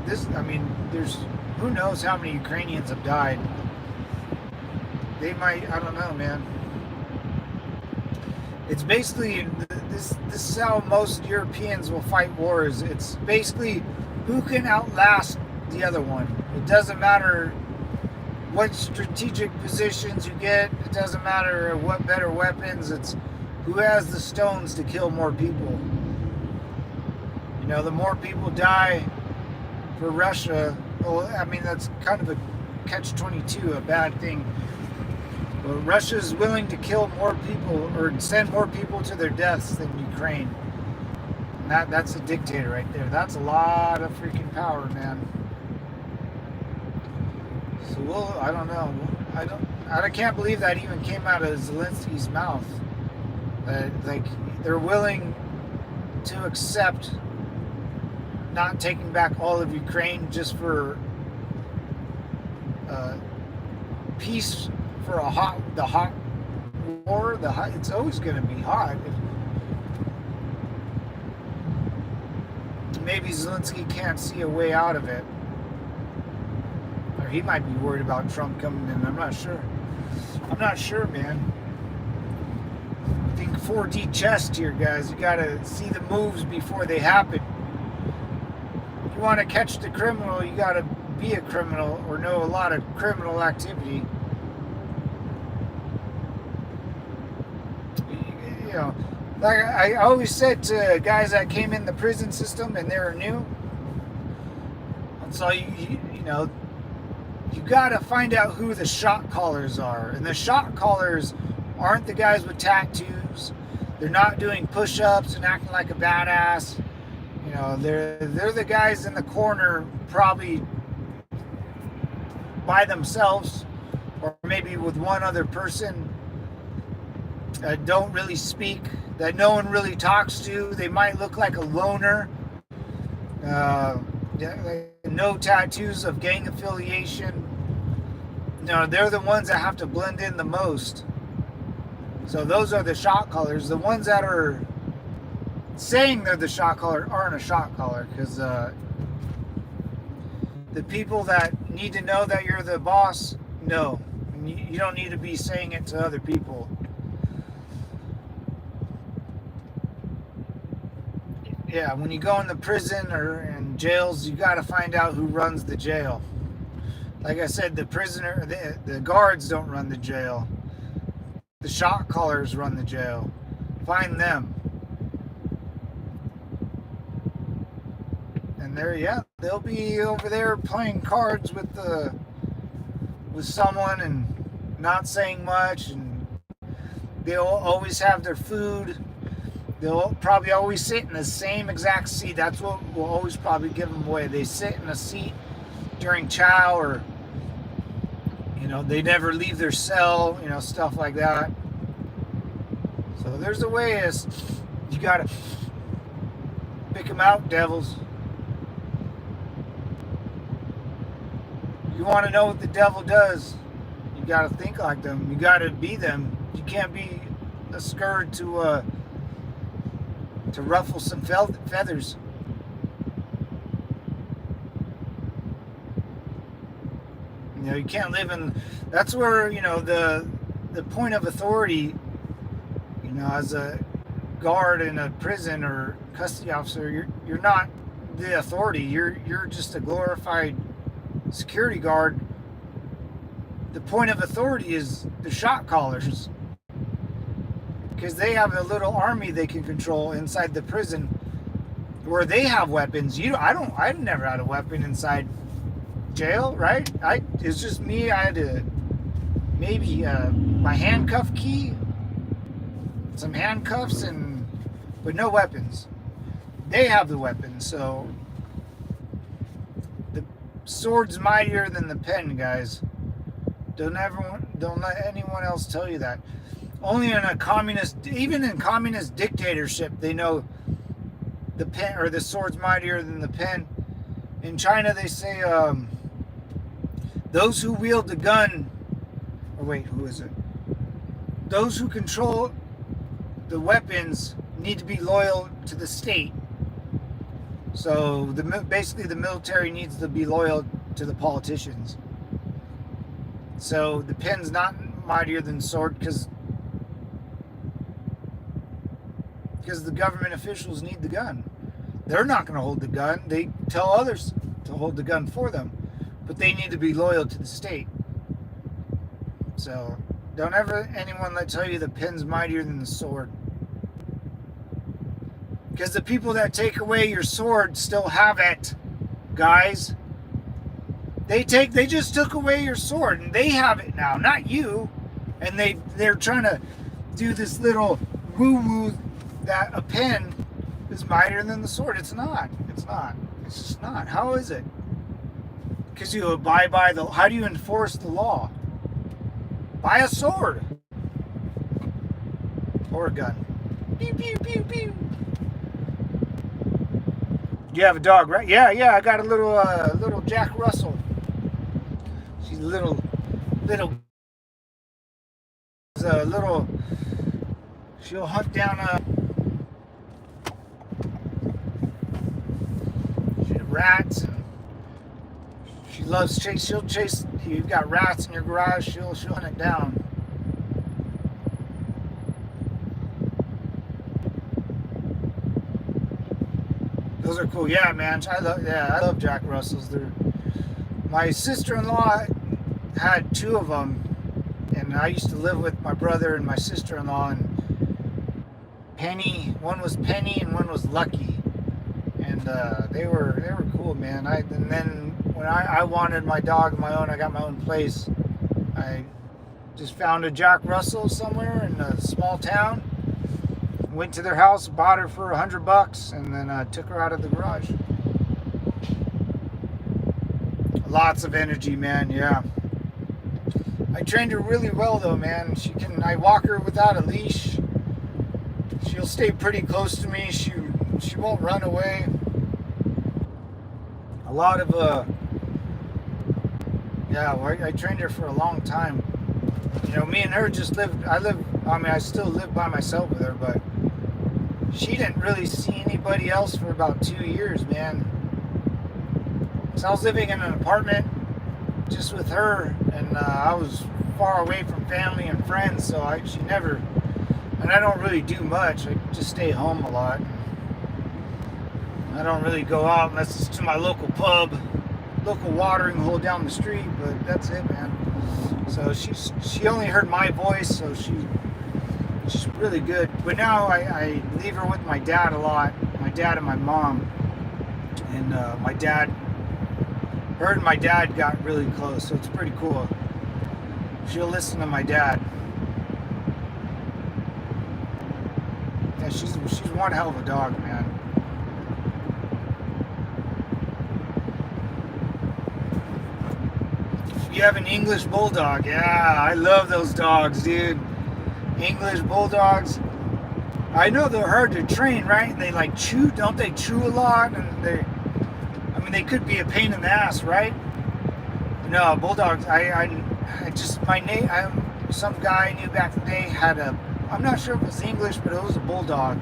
this. I mean, who knows how many Ukrainians have died. They might, I don't know, man. It's basically, this is how most Europeans will fight wars. It's basically who can outlast the other one. It doesn't matter what strategic positions you get. It doesn't matter what better weapons. It's who has the stones to kill more people. You know, the more people die for Russia, well, I mean, that's kind of a catch-22, a bad thing. But Russia is willing to kill more people or send more people to their deaths than Ukraine. And that's a dictator right there. That's a lot of freaking power, man. So I don't know. I can't believe that even came out of Zelensky's mouth. Like, they're willing to accept not taking back all of Ukraine just for peace, for the hot war. It's always going to be hot. Maybe Zelensky can't see a way out of it, or he might be worried about Trump coming in. I'm not sure, man. Think 4D chess here, guys. You gotta see the moves before they happen. If you want to catch the criminal, you gotta be a criminal or know a lot of criminal activity. You know, like I always said to guys that came in the prison system and they were new, so you know, you gotta find out who the shot callers are. And the shot callers aren't the guys with tattoos. They're not doing push-ups and acting like a badass. You know, they're the guys in the corner, probably by themselves, or maybe with one other person, that don't really speak, that no one really talks to. They might look like a loner. No tattoos of gang affiliation. No, they're the ones that have to blend in the most. So those are the shot callers. The ones that are saying they're the shot caller aren't a shot caller, because the people that need to know that you're the boss, no. You don't need to be saying it to other people. Yeah, when you go in the prison or in jails, you got to find out who runs the jail. Like I said, the guards don't run the jail. The shot callers run the jail. Find them. And they'll be over there playing cards with someone and not saying much, and they'll always have their food. They'll probably always sit in the same exact seat. That's what will always probably give them away. They sit in a seat during chow, or they never leave their cell, stuff like that. So there's a way is you gotta pick them out, devils. You want to know what the devil does, you got to think like them. You got to be them. You can't be a scourge to ruffle some feathers. You can't live in. That's where the point of authority. As a guard in a prison or custody officer, you're not the authority. You're just a glorified security guard. The point of authority is the shot callers, because they have a little army they can control inside the prison, where they have weapons. I've never had a weapon inside jail, right? It's just me. I had maybe my handcuff key, some handcuffs, but no weapons. They have the weapons, so the sword's mightier than the pen, guys. Don't let anyone else tell you that. Only in even in communist dictatorship, they know the pen or the sword's mightier than the pen. In China, they say those who wield the gun, or wait, who is it? Those who control the weapons need to be loyal to the state. So basically the military needs to be loyal to the politicians. So the pen's not mightier than sword, because the government officials need the gun. They're not going to hold the gun. They tell others to hold the gun for them, but they need to be loyal to the state. So don't ever anyone tell you the pen's mightier than the sword. Because the people that take away your sword still have it, guys. They just took away your sword, and they have it now, not you. And they're trying to do this little woo-woo that a pen is mightier than the sword. It's not. It's not. It's just not. How is it? Because you abide by how do you enforce the law? Buy a sword. Or a gun. Pew, pew, pew, pew. You have a dog, right? Yeah, I got a little Jack Russell. She's a little, she'll hunt down rats, and she loves chase. She'll chase. You've got rats in your garage. She'll hunt it down. Those are cool. Yeah, man. I love Jack Russells. My sister-in-law had two of them, and I used to live with my brother and my sister-in-law, and one was Penny and one was Lucky, and they were cool, man. And then when I wanted my dog of my own, I got my own place. I just found a Jack Russell somewhere in a small town. Went to their house, bought her for $100, and then took her out of the garage. Lots of energy, man. Yeah. I trained her really well, though, man. I walk her without a leash. She'll stay pretty close to me. She won't run away. A lot of I trained her for a long time. Me and her just lived. I still live by myself with her, but she didn't really see anybody else for about 2 years, man. So I was living in an apartment just with her, and I was far away from family and friends, so she never, and I don't really do much. I just stay home a lot. I don't really go out unless it's to my local pub. local watering hole down the street, but that's it, man. So she only heard my voice, so she's really good. But now I leave her with my dad a lot, my dad and my mom. And her and my dad got really close, so it's pretty cool. She'll listen to my dad. Yeah, she's one hell of a dog, man. You have an English bulldog. Yeah, I love those dogs, dude. English bulldogs. I know they're hard to train, right? And they like chew, don't they chew a lot? And they could be a pain in the ass, right? No, bulldogs. Some guy I knew back in the day had I'm not sure if it was English, but it was a bulldog.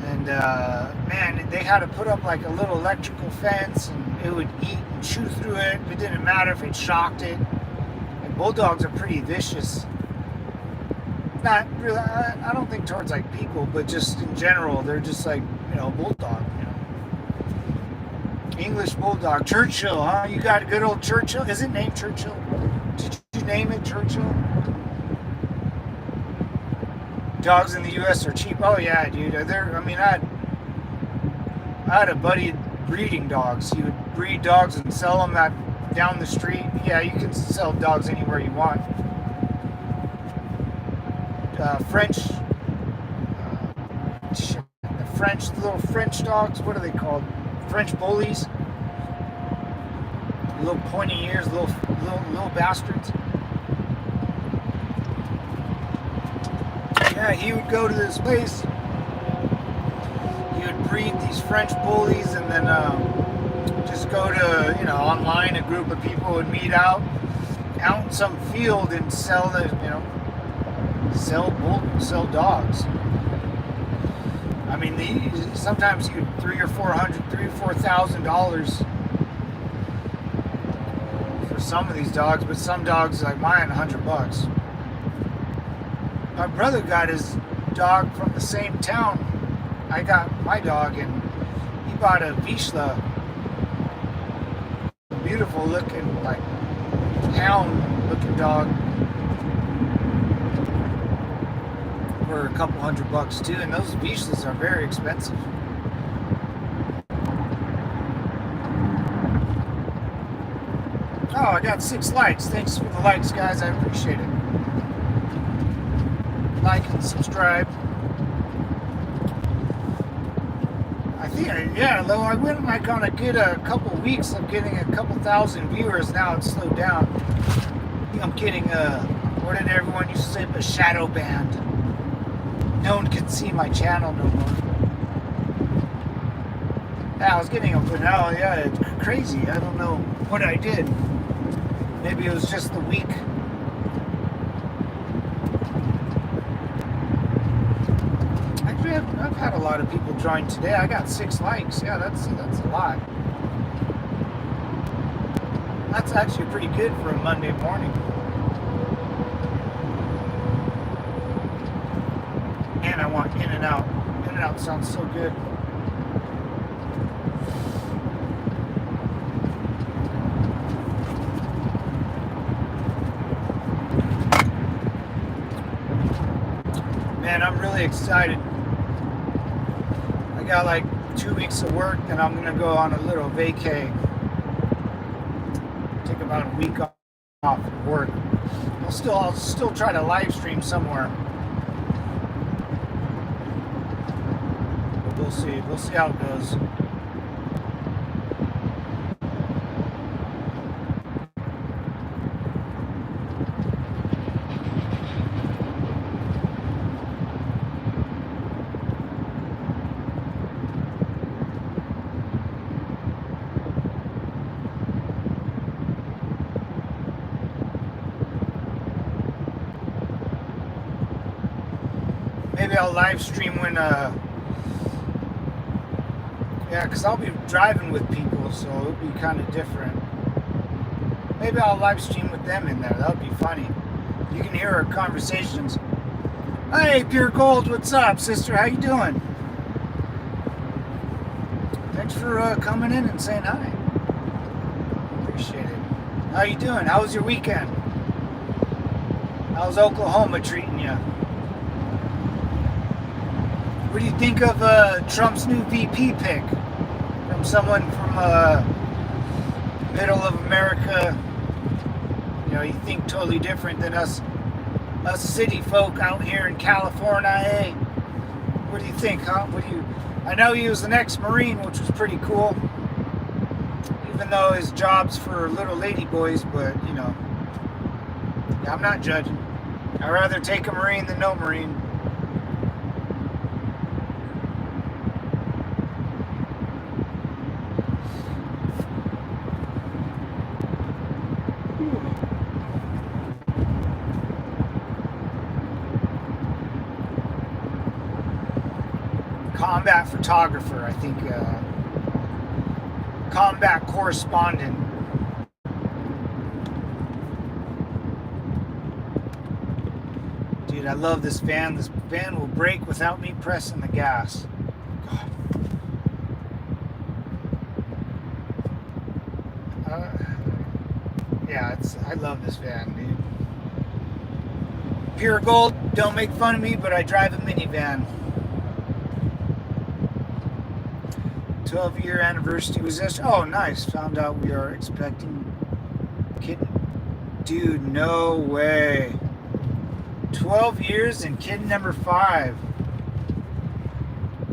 And man, they had to put up like a little electrical fence, and it would eat and chew through it. It didn't matter if it shocked it. And bulldogs are pretty vicious. Not really, I don't think towards like people, but just in general, they're just like, bulldog, English bulldog. Churchill, huh? You got a good old Churchill? Is it named Churchill? Did you name it Churchill? Dogs in the U.S. are cheap. Oh yeah, dude. I had a buddy breeding dogs. He would breed dogs and sell them down the street. Yeah, you can sell dogs anywhere you want. The little French dogs. What are they called? French bullies. Little pointy ears, little bastards. Yeah, he would go to this place. He would breed these French bullies, and then just go to online. A group of people would meet out in some field and sell sell dogs. I mean, sometimes you $3,000 or $4,000 for some of these dogs, but some dogs like mine, $100. My brother got his dog from the same town I got my dog, and he bought a Vizsla, beautiful looking, like hound looking dog, for a couple $100 too, and those Vizslas are very expensive. Oh, I got 6 likes. Thanks for the likes, guys. I appreciate it. Like and subscribe. I think, though I went like on a good couple weeks of getting a couple thousand viewers. Now it's slowed down. I think I'm getting what did everyone used to say? A shadow band. No one can see my channel no more. Yeah, I was getting them, but now, it's crazy. I don't know what I did. Maybe it was just the week. Actually, I've had a lot of people join today. I got 6 likes. Yeah, that's a lot. That's actually pretty good for a Monday morning. And I want In-N-Out. In-N-Out sounds so good. Man, I'm really excited. I got like 2 weeks of work, and I'm gonna go on a little vacay. Take about a week off of work. I'll still try to live stream somewhere. But we'll see. We'll see how it goes. Maybe I'll live stream when, because I'll be driving with people, so it'll be kind of different. Maybe I'll live stream with them in there. That would be funny. You can hear our conversations. Hey, Pure Gold, what's up, sister? How you doing? Thanks for coming in and saying hi. Appreciate it. How you doing? How was your weekend? How's Oklahoma treating you? What do you think of Trump's new VP pick? From someone from middle of America. You know, you think totally different than us city folk out here in California, eh? What do you think, huh? I know he was an ex-Marine, which was pretty cool. Even though his job's for little lady boys, but, you know, yeah, I'm not judging. I'd rather take a Marine than no Marine. Combat photographer, I think, combat correspondent. Dude, I love this van. This van will brake without me pressing the gas. God. Yeah, I love this van, dude. Pure gold, don't make fun of me, but I drive a minivan. 12-year anniversary was this. Oh, nice. Found out we are expecting kid. Dude, no way. 12 years and kid number 5.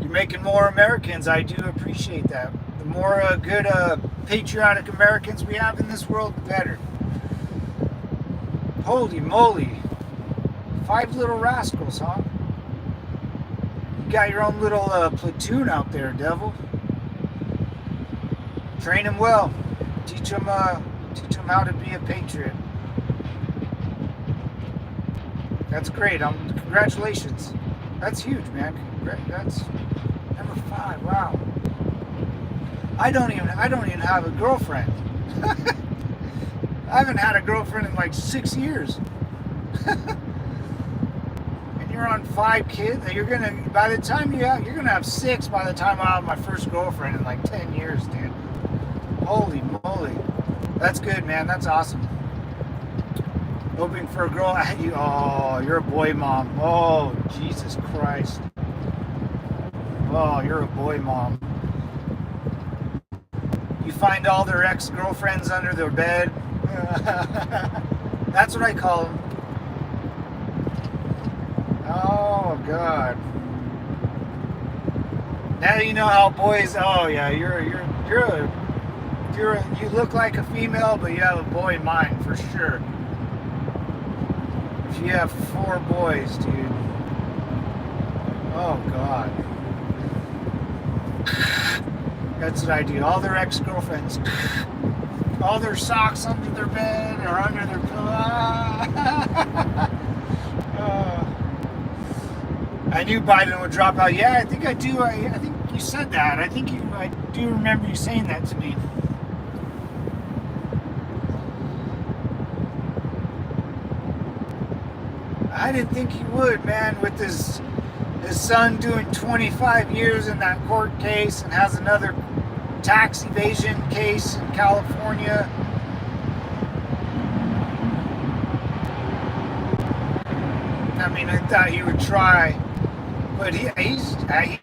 You're making more Americans. I do appreciate that. The more good patriotic Americans we have in this world, the better. Holy moly. 5 little rascals, huh? You got your own little platoon out there, devil. Train them well. Teach them how to be a patriot. That's great. Congratulations. That's huge, man. That's number 5. Wow. I don't even have a girlfriend. I haven't had a girlfriend in like 6 years. And you're on 5 kids. You're gonna have 6 by the time I have my first girlfriend in like 10 years, dude. Holy moly. That's good, man. That's awesome. Hoping for a girl. Oh, you're a boy mom. Oh, Jesus Christ. Oh, you're a boy mom. You find all their ex-girlfriends under their bed. That's what I call them. Oh, God. Now you know how boys. Oh, yeah. You look like a female, but you have a boy mind for sure. If you have 4 boys, dude. Oh, God. That's what I do. All their ex-girlfriends. All their socks under their bed or under their pillow. I knew Biden would drop out. Yeah, I think I do. I think you said that. I do remember you saying that to me. I didn't think he would, man, with his son doing 25 years in that court case and has another tax evasion case in California. I mean, I thought he would try, but he's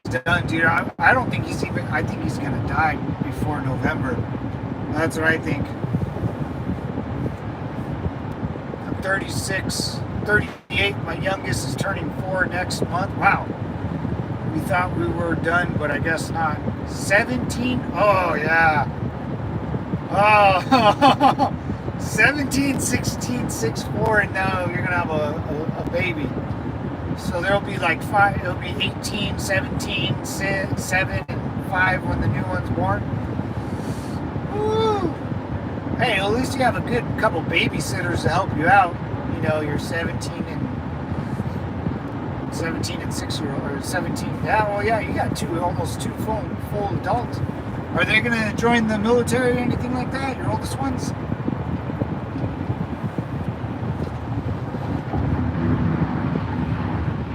done, dude. I don't think I think he's going to die before November. That's what I think. I'm 36. 38. My youngest is turning 4 next month. Wow. We thought we were done, but I guess not. 17? Oh, yeah. Oh, 17, 16, 6, 4, and now you're going to have a baby. So there'll be like 5, it'll be 18, 17, 6, 7, and 5 when the new one's born. Woo! Hey, at least you have a good couple babysitters to help you out. You know, you're 17 and 6-year-old, or 17. Yeah, well, yeah, you got almost two full adults. Are they going to join the military or anything like that? Your oldest ones?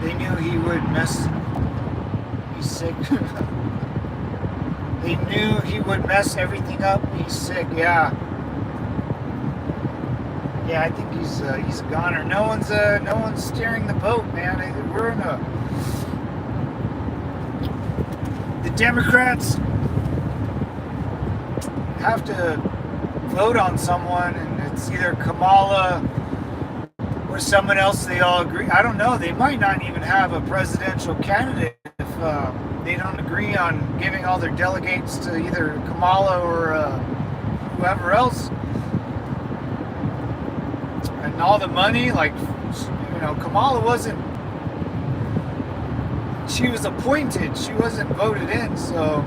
They knew he would mess. He's sick. They knew he would mess everything up. He's sick. Yeah. Yeah, I think he's a goner. No one's steering the boat, man. We're in a the Democrats have to vote on someone, and it's either Kamala or someone else they all agree. I don't know. They might not even have a presidential candidate if they don't agree on giving all their delegates to either Kamala or whoever else. And all the money, like, Kamala wasn't. She was appointed. She wasn't voted in. So,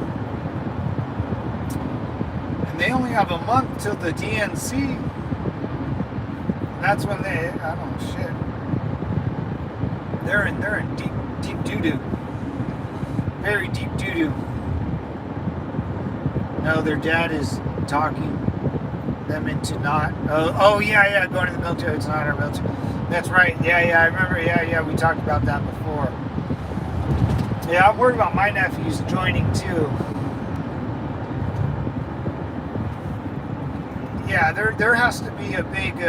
and they only have a month till the DNC. That's when they. I don't know, shit. They're in deep doo doo. Very deep doo doo. No, their dad is talking them into not. Oh yeah, going to the military. It's not our military. That's right. Yeah, I remember. Yeah, we talked about that before. Yeah, I'm worried about my nephews joining too. Yeah, there has to be a big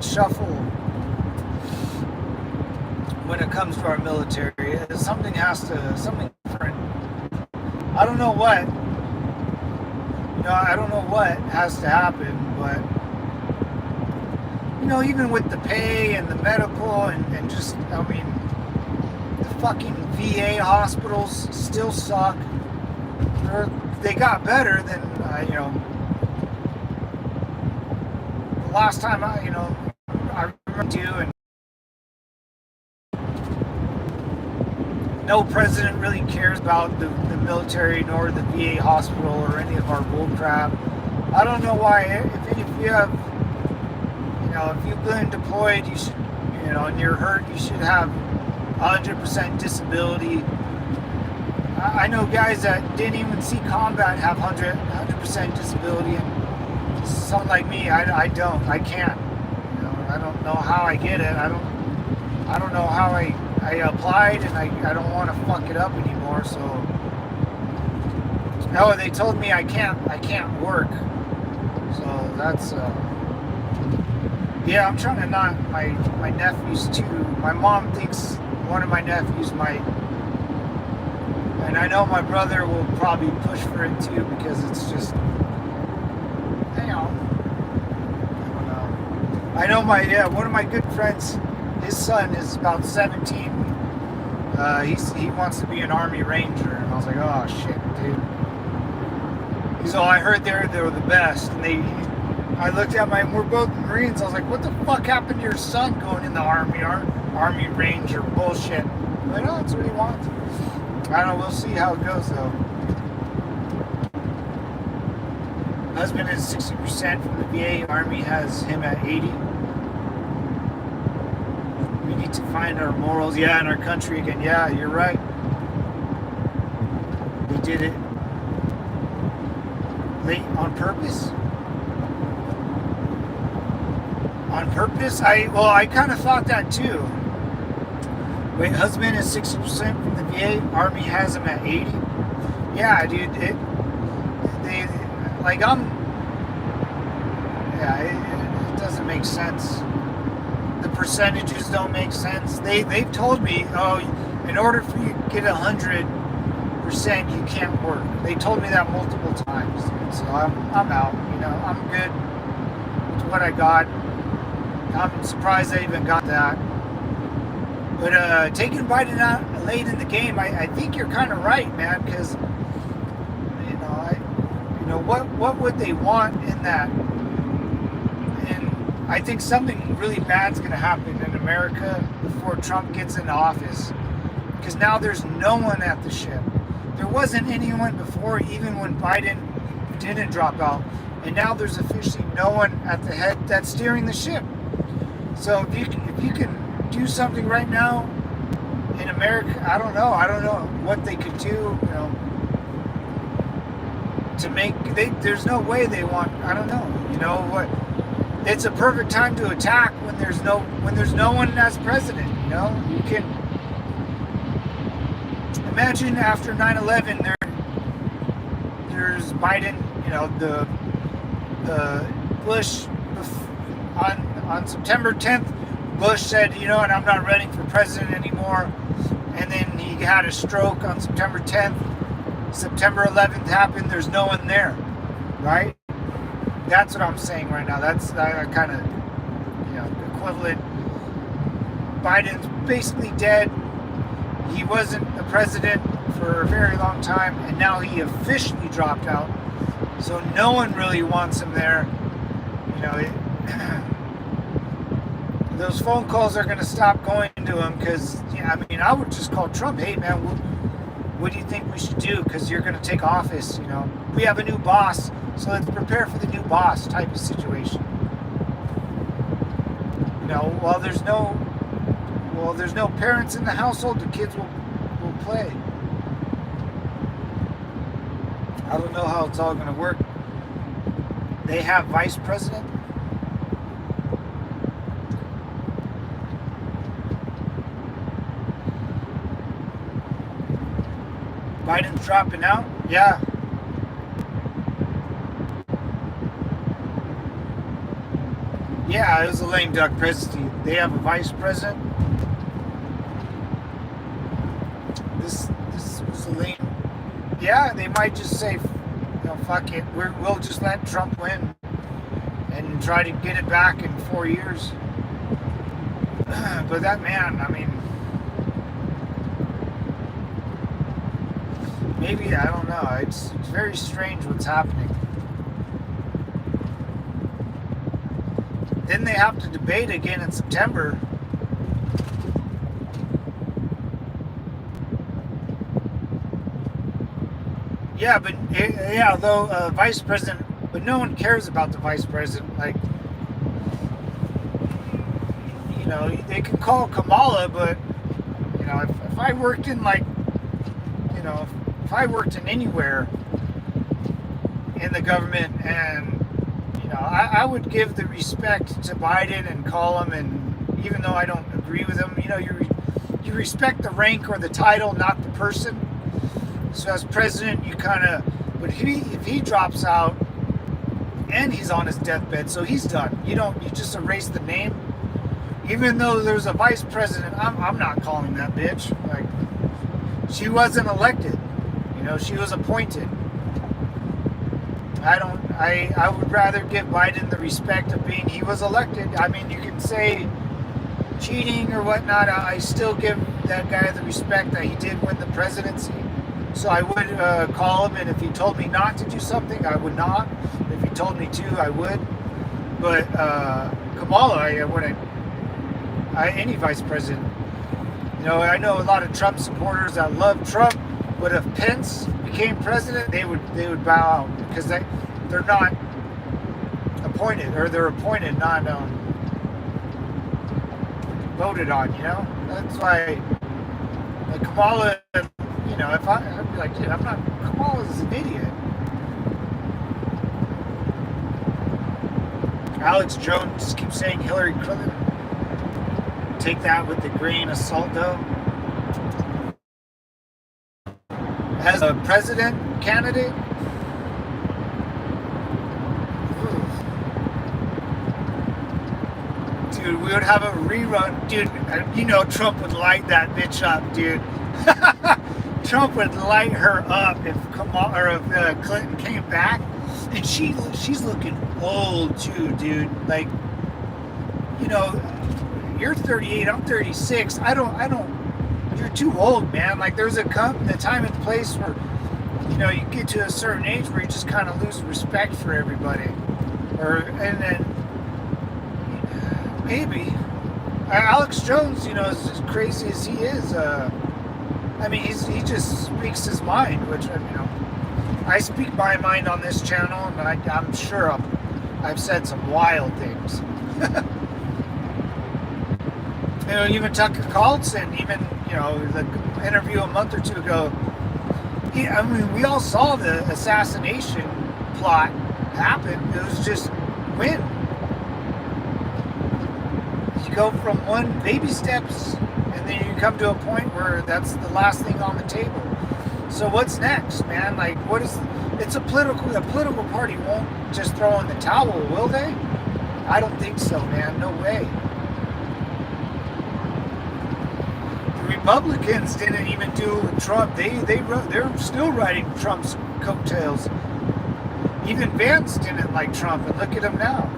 shuffle when it comes to our military. Something different. I don't know what. I don't know what has to happen, but even with the pay and the medical and just, the fucking VA hospitals still suck. They got better than, the last time I remember too, and no president really cares about the military nor the VA hospital or any of our bull crap. I don't know why. If you have, if you've been deployed, you should, and you're hurt, you should have 100% disability. I know guys that didn't even see combat have 100% disability, and someone like me, I don't. I can't. I don't know how I get it. I don't know how I applied, and I don't want to fuck it up anymore. So, no, they told me I can't work. So that's yeah. I'm trying to not my nephews too. My mom thinks one of my nephews might, and I know my brother will probably push for it too because it's just, hang on. I know one of my good friends, his son is about 17. He wants to be an Army Ranger, and I was like, oh shit, dude. He's all, I heard they were the best, and I looked at we're both Marines. I was like, what the fuck happened to your son going in the Army Ranger bullshit? I'm like, oh, that's what he wants. I don't know. We'll see how it goes though. Husband is 60% from the VA. Army has him at 80. We need to find our morals, in our country again. Yeah, you're right. They did it late on purpose. On purpose? I kind of thought that too. Wait, husband is 60% from the VA. Army has him at 80. Yeah, dude. It doesn't make sense. The percentages don't make sense. They've told me, in order for you to get 100%, you can't work. They told me that multiple times. So I'm out. I'm good with what I got. I'm surprised I even got that. But taking Biden out late in the game, I think you're kind of right, man. Because what would they want in that? And I think something really bad's going to happen in America before Trump gets into office. Because now there's no one at the ship. There wasn't anyone before, even when Biden didn't drop out. And now there's officially no one at the head that's steering the ship. So if you can do something right now in America, I don't know what they could do, to make, there's no way they want, I don't know, what, it's a perfect time to attack when there's no one as president, you can imagine after 9/11 there's Biden, Bush on September 10th, Bush said, you know what, I'm not running for president anymore. And then he had a stroke on September 10th. September 11th happened. There's no one there, right? That's what I'm saying right now. That's kind of, equivalent. Biden's basically dead. He wasn't the president for a very long time, and now he officially dropped out. So no one really wants him there. Those phone calls are going to stop going to him because, I would just call Trump. Hey, man, what do you think we should do? Because you're going to take office. We have a new boss, so let's prepare for the new boss type of situation. While there's no parents in the household, the kids will play. I don't know how it's all going to work. They have vice president. Biden's dropping out? Yeah. Yeah, it was a lame duck presidency. They have a vice president. This was a lame. Yeah, they might just say, fuck it. We'll just let Trump win and try to get it back in 4 years. But that man, maybe, I don't know. It's very strange what's happening. Then they have to debate again in September. Yeah, but vice president, but no one cares about the vice president. They can call Kamala, but if I worked in if I worked in anywhere in the government, and I would give the respect to Biden and call him, and even though I don't agree with him, you respect the rank or the title, not the person. So as president, you kind of, but if he drops out and he's on his deathbed, so he's done. You just erase the name. Even though there's a vice president, I'm not calling that bitch. She wasn't elected. She was appointed. I would rather give Biden the respect of being, he was elected. You can say cheating or whatnot. I still give that guy the respect that he did win the presidency. So I would call him, and if he told me not to do something, I would not. If he told me to, I would. But Kamala, I wouldn't. Any vice president. I know a lot of Trump supporters that love Trump, but if Pence became president, they would bow out because they're not appointed, or they're appointed, not voted on. That's why Kamala. If I'd be like, dude, I'm not. Kamala's an idiot. Alex Jones keeps saying Hillary Clinton. Take that with a grain of salt, though. As a president candidate, dude, we would have a rerun. Dude, Trump would light that bitch up, dude. Trump would light her up if Clinton came back, and she's looking old too, dude. You're 38, I'm 36. I don't. You're too old, man. There's a time and place where, you get to a certain age where you just kind of lose respect for everybody, and then maybe Alex Jones, as crazy as he is, he just speaks his mind, which I speak my mind on this channel, and I'm sure I've said some wild things. Even Tucker Carlson, the interview a month or two ago, we all saw the assassination plot happen. It was just win. You go from baby steps, and then you come to a point where that's the last thing on the table. So what's next, man? Like, what is? It's a political party won't just throw in the towel, will they? I don't think so, man. No way. The Republicans didn't even do it with Trump. They're still riding Trump's coattails. Even Vance didn't like Trump, and look at him now.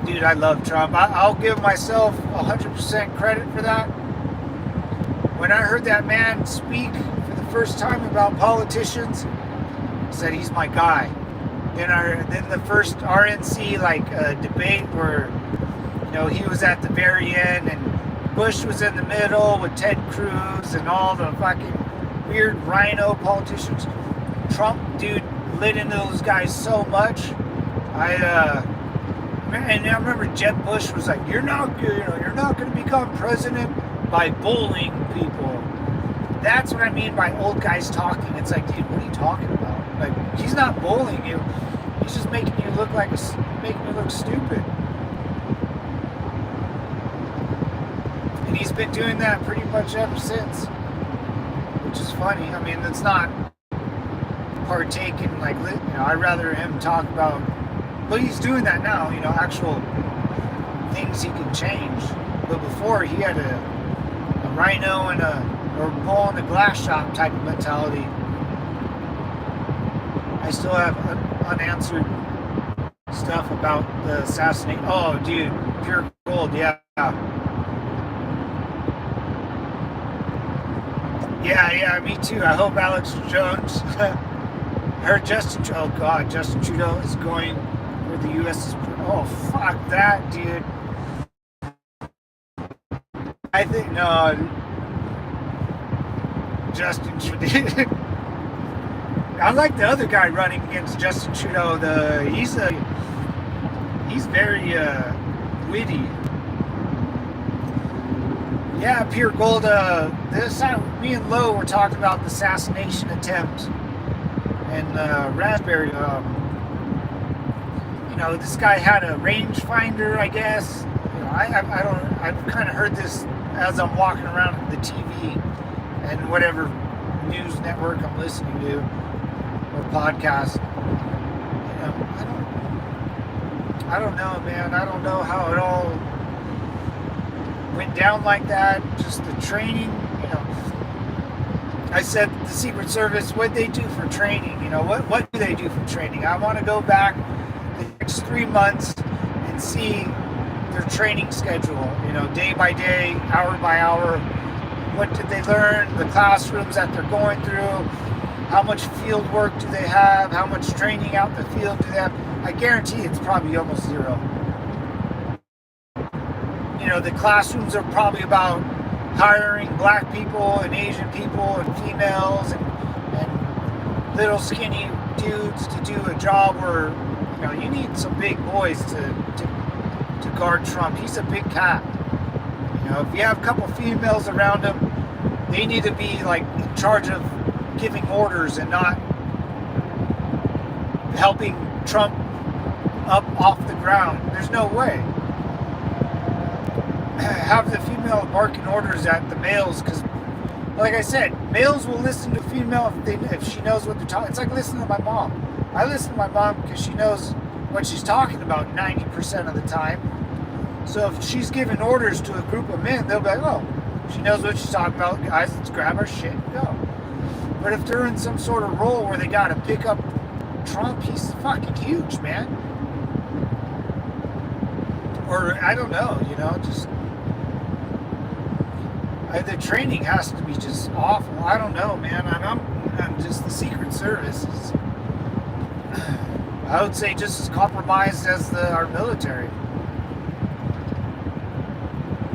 Dude, I love Trump. I'll give myself 100% credit for that. When I heard that man speak for the first time about politicians, I said he's my guy. Then the first RNC debate where he was at the very end and Bush was in the middle with Ted Cruz and all the fucking weird rhino politicians. Trump, dude, lit into those guys so much. And I remember Jeb Bush was like, "You're not going to become president by bullying people." That's what I mean by old guys talking. It's like, dude, what are you talking about? Like, he's not bullying you. He's just making you look stupid. And he's been doing that pretty much ever since, which is funny. I mean, it's not partaking I'd rather him talk about. But he's doing that now. Actual things he can change. But before he had a rhino and or bull in a glass shop type of mentality. I still have unanswered stuff about the assassination. Oh, dude, pure gold, yeah. Yeah, me too. I hope Alex Jones, Justin Trudeau is going for the U.S. Oh, fuck that, dude. I think, no, Justin Trudeau. I like the other guy running against Justin Trudeau. He's very witty. Yeah, pure gold. Me and Lowe were talking about the assassination attempt and Raspberry. This guy had a rangefinder, I guess. I've kind of heard this as I'm walking around the TV and whatever news network I'm listening to or podcast. I don't know, man. I don't know how it all went down like that. Just the training, I said the Secret Service, what they do for training, what do they do for training? I want to go back the next 3 months and see their training schedule, day by day, hour by hour. What did they learn? The classrooms that they're going through. How much field work do they have? How much training out in the field do they have? I guarantee it's probably almost zero. The classrooms are probably about hiring black people and Asian people and females and little skinny dudes to do a job where, you need some big boys to guard Trump. He's a big cat. If you have a couple females around him, they need to be in charge of giving orders and not helping Trump up off the ground. There's no way. Have the female barking orders at the males, because, like I said, males will listen to female if she knows what they're talking. It's like listening to my mom. I listen to my mom because she knows what she's talking about 90% of the time. So if she's giving orders to a group of men, they'll be like, oh, she knows what she's talking about. Guys, let's grab our shit and go. But if they're in some sort of role where they got to pick up Trump, he's fucking huge, man. Or, I don't know, just... the training has to be just awful. I don't know, man. I'm just the Secret Service is, I would say, just as compromised as our military,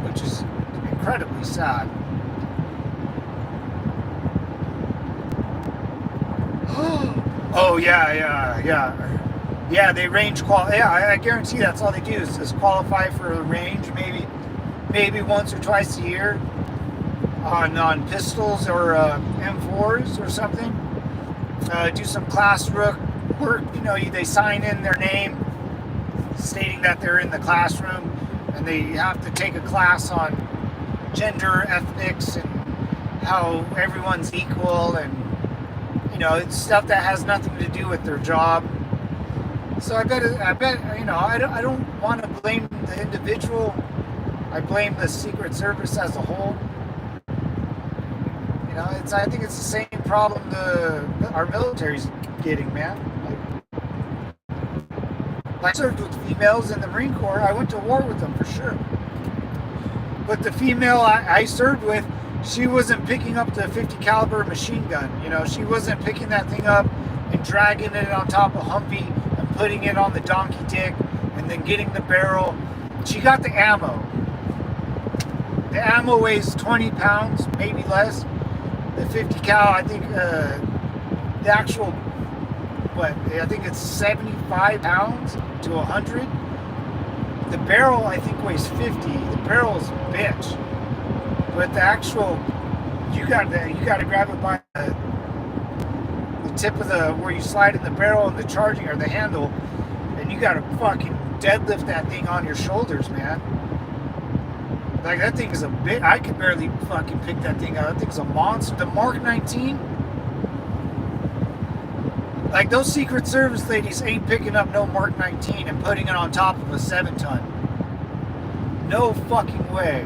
which is incredibly sad. Oh yeah. They range I guarantee that's all they do is qualify for a range, maybe once or twice a year. On pistols or M4s or something. Do some class work. They sign in their name stating that they're in the classroom, and they have to take a class on gender, ethnics, and how everyone's equal, and it's stuff that has nothing to do with their job. So I bet I don't want to blame the individual. I blame the Secret Service as a whole. I think it's the same problem our military's getting, man. I served with females in the Marine Corps. I went to war with them for sure. But the female I served with, she wasn't picking up the 50 caliber machine gun. She wasn't picking that thing up and dragging it on top of Humvee and putting it on the donkey dick and then getting the barrel. She got the ammo. The ammo weighs 20 pounds, maybe less. The 50 cal, I think the actual, I think it's 75 pounds to 100. The barrel, I think, weighs 50. The barrel's a bitch. But the actual, you got to grab it by the tip of where you slide in the barrel and the charging or the handle, and you got to fucking deadlift that thing on your shoulders, man. Like, that thing is a bit. I could barely fucking pick that thing up. That thing's a monster. The Mark 19, like, those Secret Service ladies ain't picking up no Mark 19 and putting it on top of a 7-ton. No fucking way.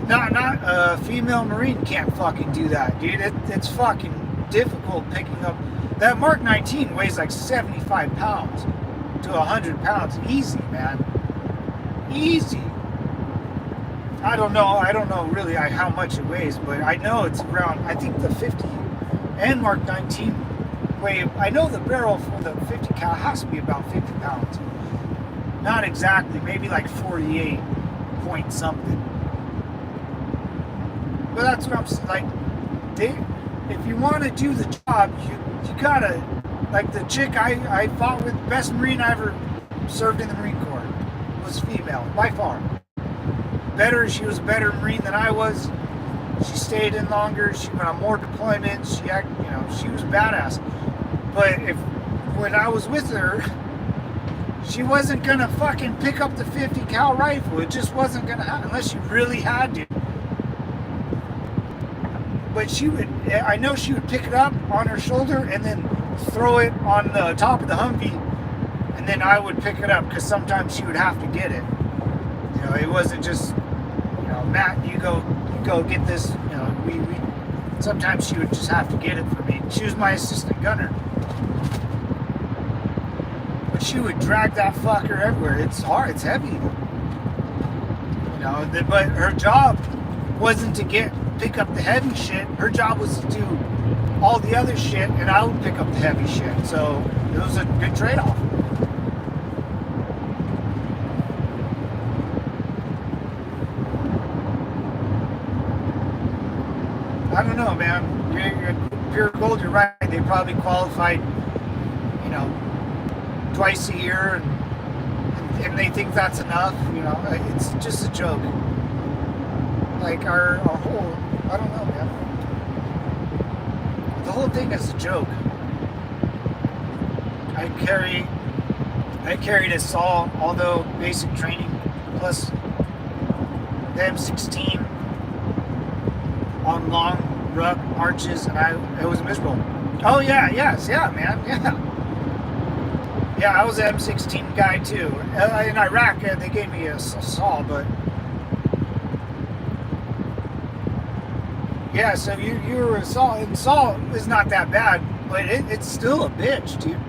Not a female Marine can't fucking do that, dude. It's fucking difficult picking up. That Mark 19 weighs like 75 pounds to 100 pounds. Easy, man. Easy. I don't know really how much it weighs, but I know it's around, I think the 50 and Mark 19 weigh, I know the barrel for the 50 cal has to be about 50 pounds. Not exactly, maybe like 48 point something. But that's what I'm saying, like, if you want to do the job, you gotta, like the chick I fought with, best Marine I ever served in the Marine Corps, was female, by far. She was a better Marine than I was. She stayed in longer. She went on more deployments. She was badass. But when I was with her, she wasn't gonna fucking pick up the 50 cal rifle. It just wasn't gonna happen unless she really had to. But I know she would pick it up on her shoulder and then throw it on the top of the Humvee, and then I would pick it up because sometimes she would have to get it. It wasn't just, Matt, you go get this. We sometimes she would just have to get it for me. She was my assistant gunner, but she would drag that fucker everywhere. It's hard. It's heavy. But her job wasn't to pick up the heavy shit. Her job was to do all the other shit, and I would pick up the heavy shit. So it was a good trade-off. I don't know, man. You're pure gold. You're right. They probably qualified, twice a year, and they think that's enough. It's just a joke. Like our whole, I don't know, man. The whole thing is a joke. I carried a saw, although basic training plus the M16 on long ruck marches, and it was miserable. Oh yeah, yes, yeah, man, yeah. Yeah, I was an M16 guy too. In Iraq, they gave me a saw, but yeah. So you were a saw, and saw is not that bad, but it's still a bitch, dude.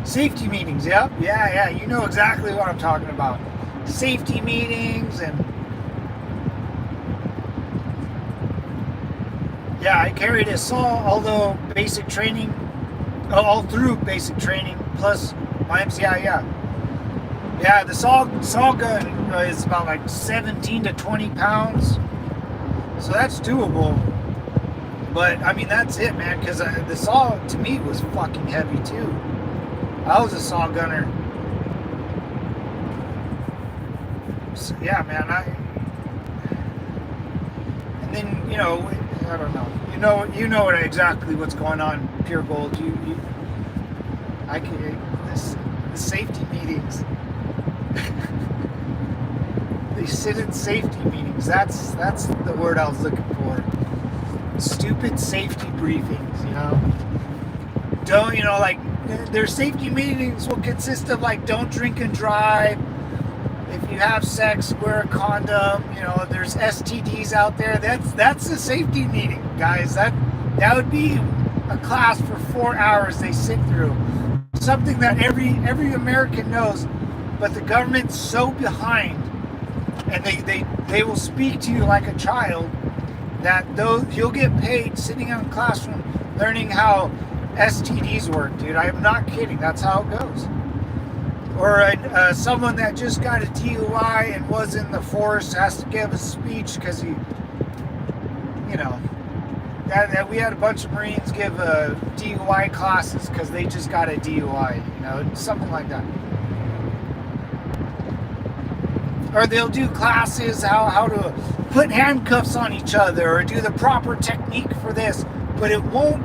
Safety meetings, yep, yeah. You know exactly what I'm talking about. Safety meetings and. Yeah, I carried a saw, although basic training, all through basic training, plus my MCI, yeah. Yeah, the saw gun is about like 17 to 20 pounds, so that's doable. But, I mean, that's it, man, because the saw, to me, was fucking heavy, too. I was a saw gunner. So, yeah, man, and then, I don't know. You know exactly what's going on, Pure Gold. The safety meetings. Exactly, sit in safety meetings. That's the word I was looking for. Stupid safety briefings, you know. Don't, you know, like their safety meetings will consist of like don't drink and drive. If you have sex, wear a condom. You know, there's STDs out there. That's a safety meeting, guys. That would be a class for 4 hours they sit through. Something that every American knows, but the government's so behind, and they will speak to you like a child that you'll get paid sitting in a classroom learning how STDs work, dude. I am not kidding. That's how it goes. Or someone that just got a DUI and was in the force has to give a speech because he, you know, that we had a bunch of Marines give DUI classes because they just got a DUI, you know, something like that. Or they'll do classes how to put handcuffs on each other or do the proper technique for this, but it won't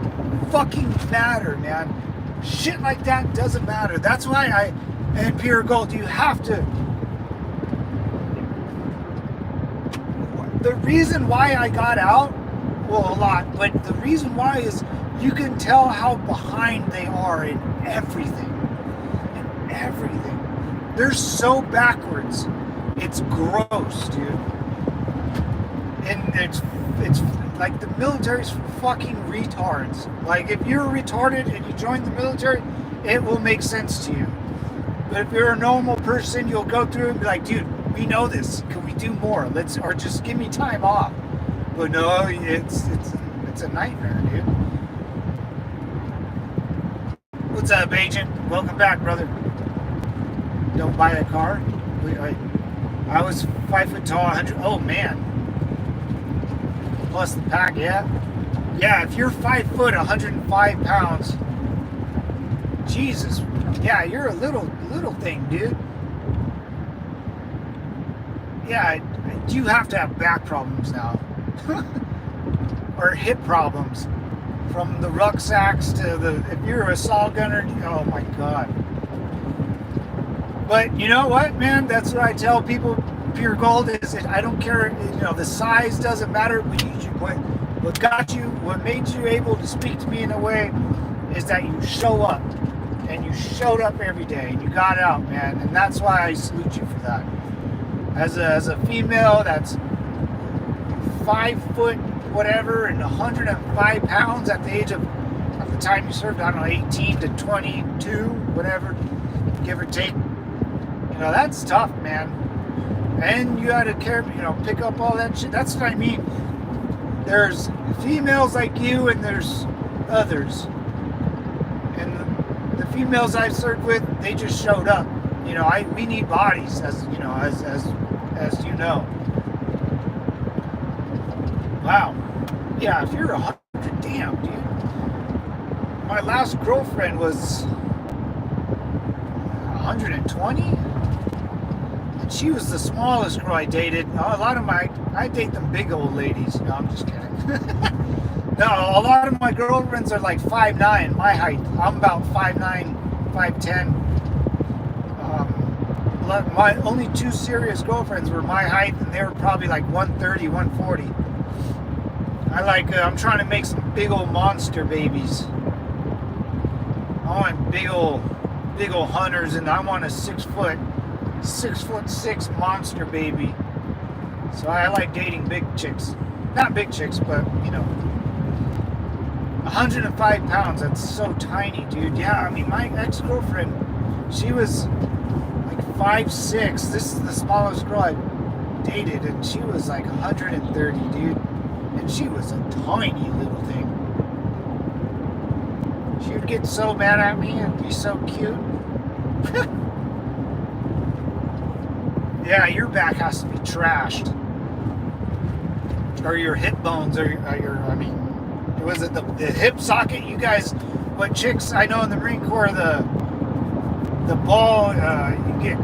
fucking matter, man. Shit like that doesn't matter. That's why and Pure Gold, you have to. The reason why I got out, well, a lot, but the reason why is you can tell how behind they are in everything. In everything. They're so backwards. It's gross, dude. And it's like the military's for fucking retards. Like if you're retarded and you join the military, it will make sense to you. But if you're a normal person, you'll go through and be like, dude, we know this. Can we do more? Or just give me time off. But no, it's a nightmare, dude. What's up, Agent? Welcome back, brother. Don't buy a car. I was 5 foot tall, 100. Oh man. Plus the pack, yeah. Yeah, if you're 5 foot, 105 pounds. Jesus. Yeah, you're a little thing, dude. Yeah, you have to have back problems now. Or hip problems. From the rucksacks to if you're a assault gunner, oh my God. But you know what, man? That's what I tell people. Pure Gold is that I don't care, you know, the size doesn't matter. What got you, what made you able to speak to me in a way is that you show up. And you showed up every day and you got out, man, and that's why I salute you for that. As a female that's 5 foot whatever and 105 pounds at the age of, at the time you served, I don't know, 18 to 22, whatever, give or take. You know, that's tough, man. And you had to care, you know, pick up all that shit. That's what I mean. There's females like you and there's others. And the females I've served with, they just showed up. You know, we need bodies, as you know, as you know. Wow. Yeah, if you're 100, damn, dude. My last girlfriend was 120, and she was the smallest girl I dated. I date them big old ladies. No, I'm just kidding. No, a lot of my girlfriends are like 5'9", my height. I'm about 5'9", 5'10". My only two serious girlfriends were my height, and they were probably like 130, 140. I'm trying to make some big old monster babies. I want big old hunters, and I want a 6 foot 6 monster baby. So I like dating big chicks. Not big chicks, but you know, 105 pounds. That's so tiny, dude. Yeah, I mean, my ex-girlfriend, she was like 5'6". This is the smallest girl I dated, and she was like 130, dude. And she was a tiny little thing. She would get so mad at me and be so cute. Yeah, your back has to be trashed. Or your hip bones, or your, I mean, was it the hip socket? You guys, what chicks, I know in the Marine Corps, the ball, you get,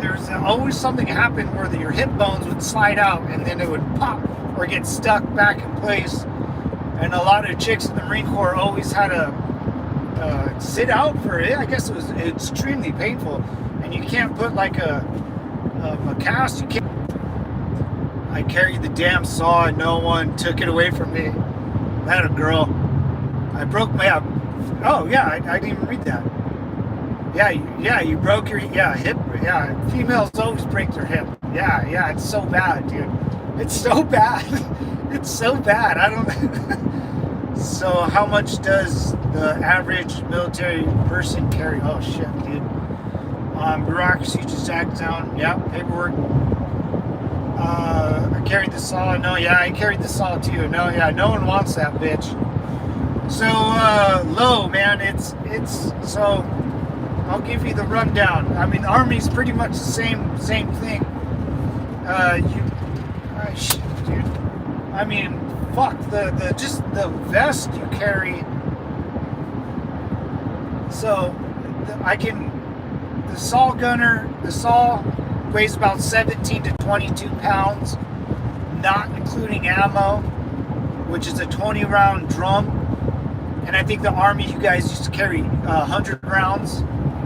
there's always something happen where your hip bones would slide out and then it would pop or get stuck back in place. And a lot of chicks in the Marine Corps always had to sit out for it. I guess it was extremely painful. And you can't put like a of a cast. You can't. I carried the damn saw and no one took it away from me. I had a girl. I broke my. Oh yeah, I didn't even read that. Yeah, you broke your hip. Yeah, females always break their hip. Yeah, it's so bad, dude. It's so bad. It's so bad. I don't. So how much does the average military person carry? Oh shit, dude. Bureaucracy just acts down. Yeah, paperwork. I carried the saw. No, yeah, I carried the saw too. No, yeah, no one wants that bitch. So low, man. It's so. I'll give you the rundown. I mean, the Army's pretty much the same thing. Dude. I mean, fuck the just the vest you carry. So the saw gunner. The saw weighs about 17 to 22 pounds, not including ammo, which is a 20-round drum. And I think the Army, you guys used to carry 100 rounds.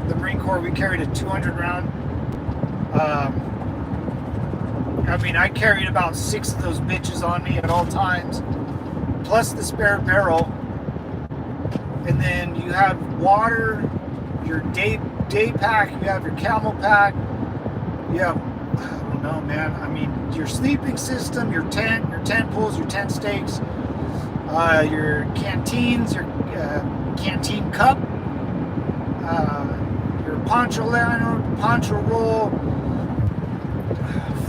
The Marine Corps, we carried a 200 round. I mean, I carried about 6 of those bitches on me at all times, plus the spare barrel. And then you have water, your day pack, you have your camel pack, you have, I don't know, man. I mean, your sleeping system, your tent poles, your tent stakes, your canteens, your canteen cup, your poncho liner, poncho roll.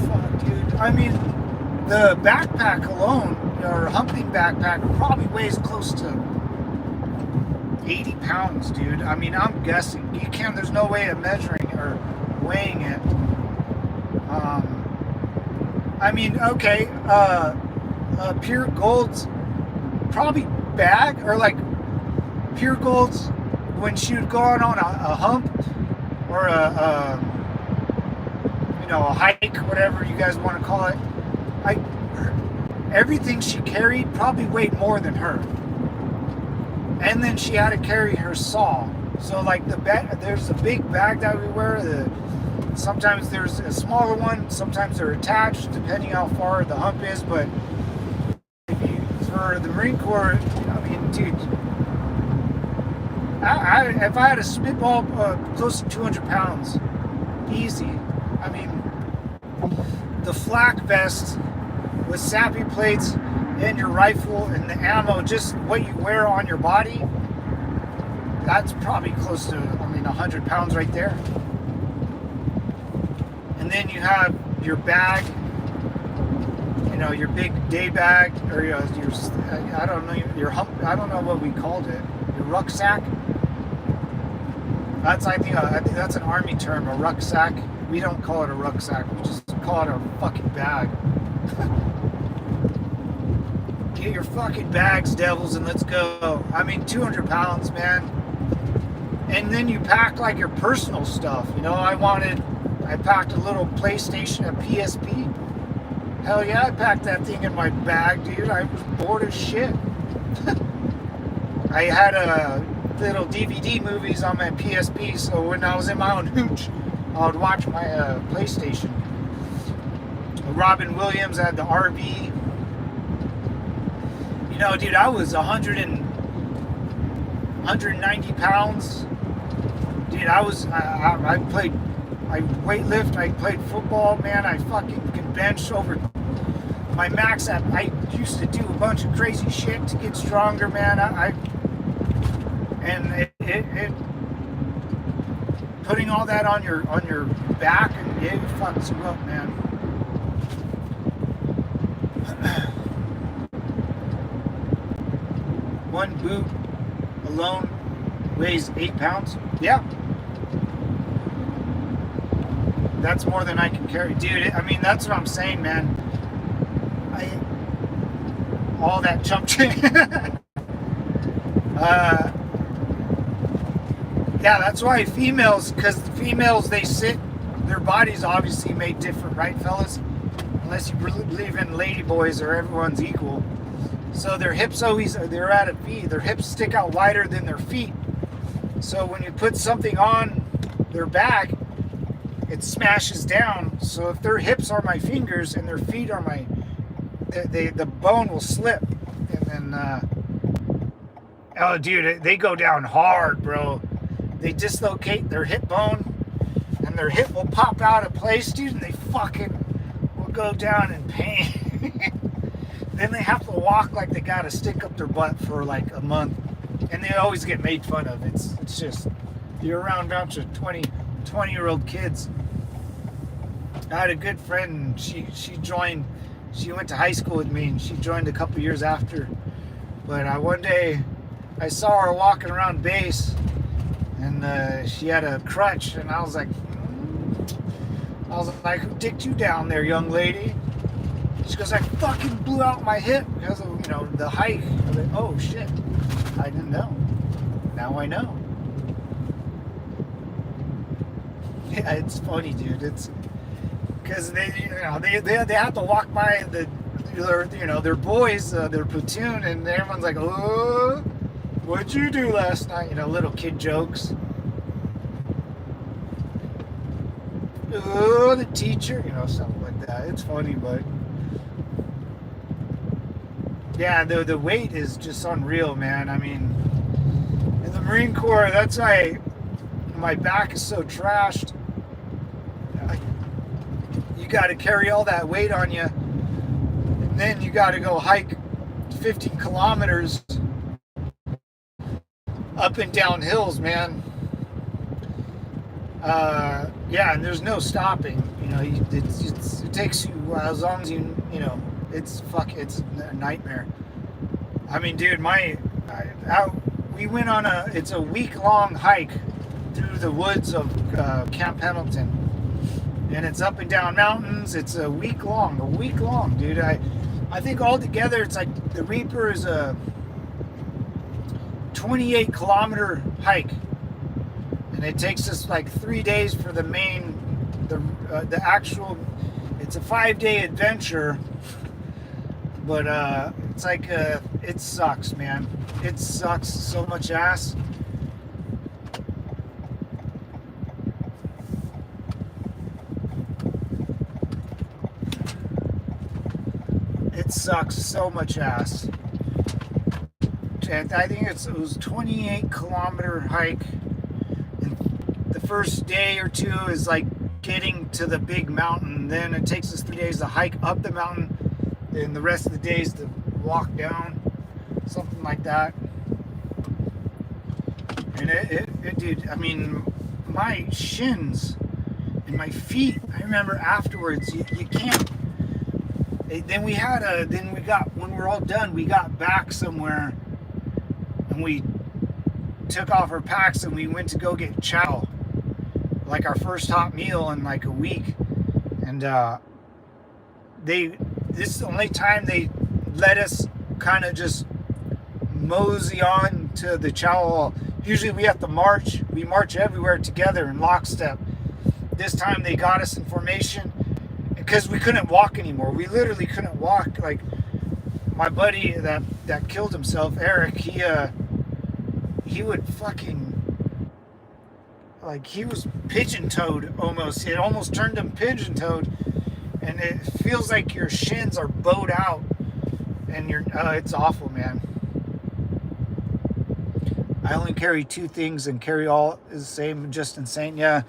Fuck, dude. I mean, the backpack alone, or humping backpack, probably weighs close to 80 pounds, dude. I mean, I'm guessing. There's no way of measuring or weighing it. I mean, okay, Pure Gold's probably bag, or like Pure Gold's when she would go on a hump or a hike, whatever you guys want to call it. Everything she carried probably weighed more than her. And then she had to carry her saw. So like there's a big bag that we wear. Sometimes there's a smaller one. Sometimes they're attached, depending how far the hump is. But for the Marine Corps, I mean, dude, if I had a spitball, close to 200 pounds, easy. I mean, the flak vest with sappy plates and your rifle and the ammo, just what you wear on your body, that's probably close to, 100 pounds right there. And then you have your bag, your big day bag, or your I don't know, your hump, I don't know what we called it, your rucksack. I think that's an Army term, a rucksack. We don't call it a rucksack, we just call it a fucking bag. Get your fucking bags, devils, and let's go. I mean, 200 pounds, man. And then you pack like your personal stuff. I packed a little PlayStation, a PSP. Hell yeah, I packed that thing in my bag, dude. I was bored as shit. I had little DVD movies on my PSP, so when I was in my own hooch, I would watch my PlayStation. Robin Williams had the RV. Dude, I was 190 pounds. Dude, I weightlift, I played football, man. I fucking can bench over my max. I used to do a bunch of crazy shit to get stronger, man. It putting all that on your back, and it fucks you up, man. One boot alone weighs 8 pounds. Yeah. That's more than I can carry. Dude, that's what I'm saying, man. All that chump change. Yeah, that's why because females, their bodies obviously made different, right, fellas? Unless you believe in ladyboys or everyone's equal. So their hips they're at a V. Their hips stick out wider than their feet. So when you put something on their back, it smashes down. So if their hips are my fingers and their feet are my, the bone will slip, and then oh dude, they go down hard, bro. They dislocate their hip bone, and their hip will pop out of place, dude, and they fucking will go down in pain. Then they have to walk like they got a stick up their butt for like a month, and they always get made fun of. It's just, you're around a bunch of 20-year-old kids. I had a good friend, and she went to high school with me, and she joined a couple years after. But one day I saw her walking around base, and she had a crutch, and I was like, who dicked you down there, young lady? She goes, I fucking blew out my hip because of, the hike. I was like, oh shit, I didn't know. Now I know. Yeah, it's funny, dude. It's because they have to walk by their boys, their platoon, and everyone's like, oh, what'd you do last night? Little kid jokes. Oh, the teacher, something like that. It's funny, but yeah, the weight is just unreal, man. I mean, in the Marine Corps, that's why my back is so trashed. You got to carry all that weight on you, and then you got to go hike 15 kilometers up and down hills, man. Yeah, and there's no stopping. It takes you as long as it's a nightmare. I mean, dude, we went on it's a week-long hike through the woods of Camp Pendleton, and it's up and down mountains. It's a week long, dude. I think altogether it's like the Reaper is a 28-kilometer hike, and it takes us like 3 days for the actual. It's a 5-day adventure. But it's like it sucks, man. It sucks so much ass. It sucks so much ass. And I think it was 28-kilometer hike. And the first day or two is like getting to the big mountain. Then it takes us 3 days to hike up the mountain. And the rest of the days to walk down, something like that. And it dude, I mean, my shins and my feet, I remember afterwards, you can't. Then when we were all done, we got back somewhere, and we took off our packs, and we went to go get chow, like our first hot meal in like a week. And this is the only time they let us kind of just mosey on to the chow hall. Usually we have to march. We march everywhere together in lockstep. This time they got us in formation because we couldn't walk anymore. We literally couldn't walk. Like my buddy that killed himself, Eric, he would fucking, like, he was pigeon-toed almost. It almost turned him pigeon-toed. And it feels like your shins are bowed out, and it's awful, man. I only carry 2 things, and carry all is the same, just insane. Yeah.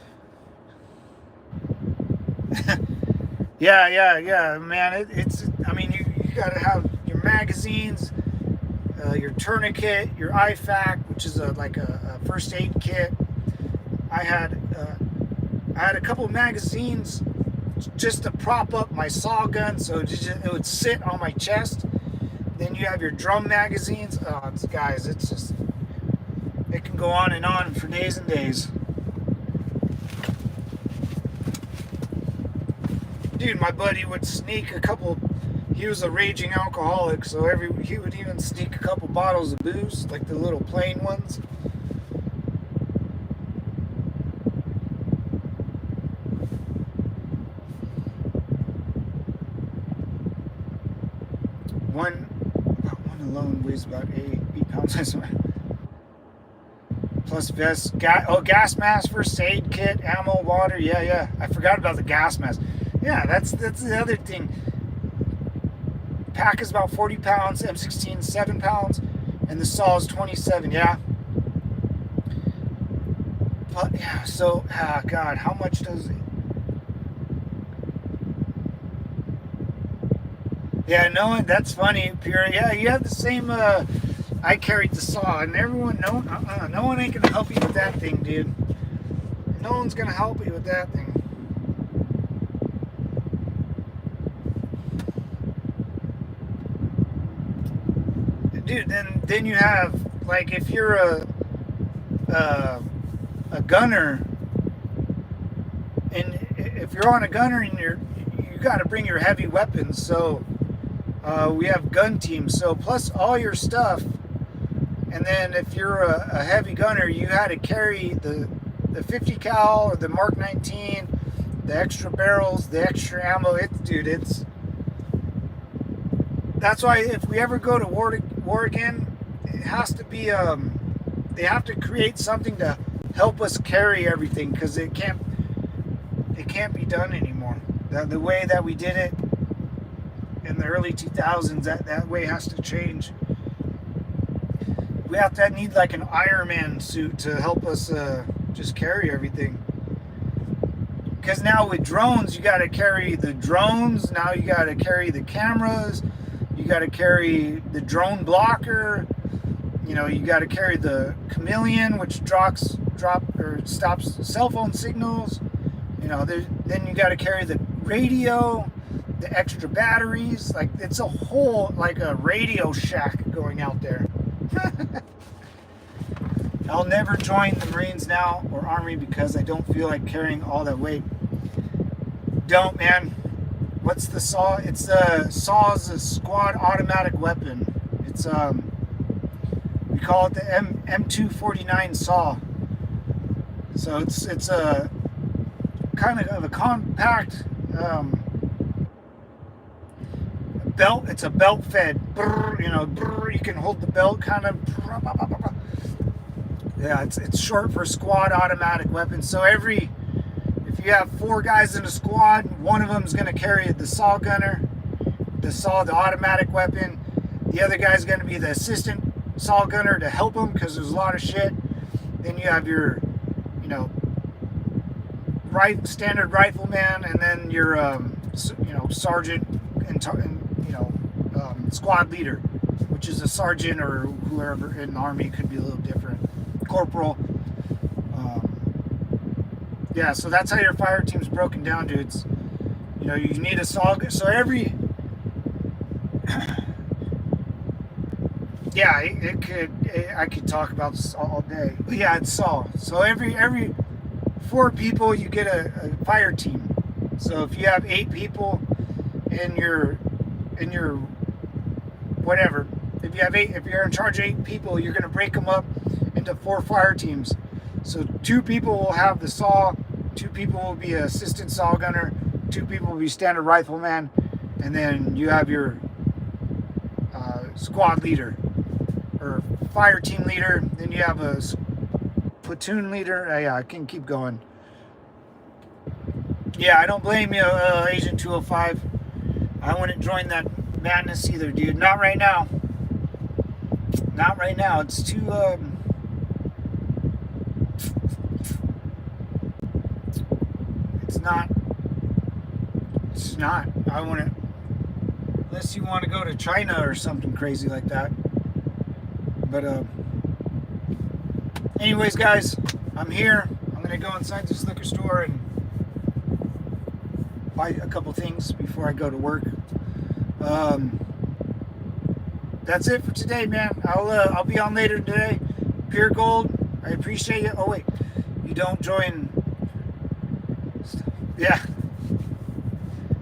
yeah, man. I mean, you gotta have your magazines, your tourniquet, your IFAK, which is like a first aid kit. I had a couple of magazines just to prop up my saw gun, so it would sit on my chest. Then you have your drum magazines. Oh, guys, it's just, it can go on and on for days and days. Dude, my buddy would sneak a couple. He was a raging alcoholic, so he would even sneak a couple bottles of booze, like the little plain ones. One alone weighs about 8 pounds. Plus vest, gas mask, first aid kit, ammo, water. Yeah. I forgot about the gas mask. Yeah, that's the other thing. Pack is about 40 pounds, M16 7 pounds, and the saw is 27. Yeah. But yeah, so God, how much does it? Yeah, no, that's funny, Pure. Yeah, you have the same. I carried the saw, and everyone, no one ain't gonna help you with that thing, dude. No one's gonna help you with that thing. Dude, then you have, like, if you're a gunner, and if you're on a gunner and you got to bring your heavy weapons. So we have gun teams. So plus all your stuff, and then if you're a heavy gunner, you had to carry the 50 cal or the Mark 19, the extra barrels, the extra ammo. That's why if we ever go to war again, it has to be they have to create something to help us carry everything, because it can't be done anymore. The way that we did it in the early 2000s, that way has to change. We have to need like an Iron Man suit to help us just carry everything. Because now with drones, you got to carry the drones. Now you got to carry the cameras. You got to carry the drone blocker. You know, you got to carry the chameleon, which stops cell phone signals. You know, then you got to carry the radio, the extra batteries. Like, it's a whole, like a Radio Shack going out there. I'll never join the Marines now or Army because I don't feel like carrying all that weight. Don't, man. What's the saw? It's saw is a squad automatic weapon. It's we call it the M249 saw. So it's a kind of a compact belt. It's a belt fed. You know, you can hold the belt kind of. Yeah, it's short for squad automatic weapon. So if you have 4 guys in a squad, one of them is going to carry the saw gunner, the automatic weapon. The other guy's going to be the assistant saw gunner to help him because there's a lot of shit. Then you have your, you know, standard rifleman, and then your, you know, sergeant and you know, squad leader, which is a sergeant or whoever in the Army. Could be a little different. Corporal. Yeah, so that's how your fire team's broken down, dudes. You know, you need a saw. So every, yeah, I could talk about this all day. But yeah, it's saw. So every 4 people, you get a fire team. So if you have 8 people in your whatever, if you're in charge of 8 people, you're gonna break them up into 4 fire teams. So 2 people will have the saw, 2 people will be an assistant saw gunner, 2 people will be standard rifleman, and then you have your squad leader or fire team leader. Then you have a platoon leader. Yeah, I can keep going. Yeah, I don't blame you, Agent 205. I wouldn't join that madness either, dude. Not right now. Not right now. It's too It's not. I wouldn't. Unless you want to go to China or something crazy like that. But, anyways, guys, I'm here. I'm going to go inside this liquor store and buy a couple things before I go to work. That's it for today, man. I'll be on later today. Pure Gold, I appreciate you. Oh, wait. You don't join. Yeah.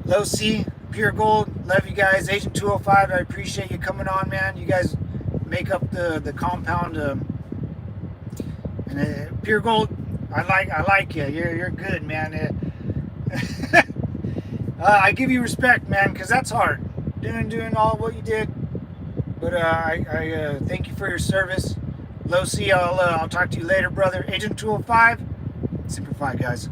Low C, Pure Gold, love you guys. Agent 205, I appreciate you coming on, man. You guys make up the compound. And Pure Gold, I like you. You're good, man. I give you respect, man, because that's hard. Doing all what you did. But I thank you for your service. Low C, I'll talk to you later, brother. Agent 205, Simplify, guys.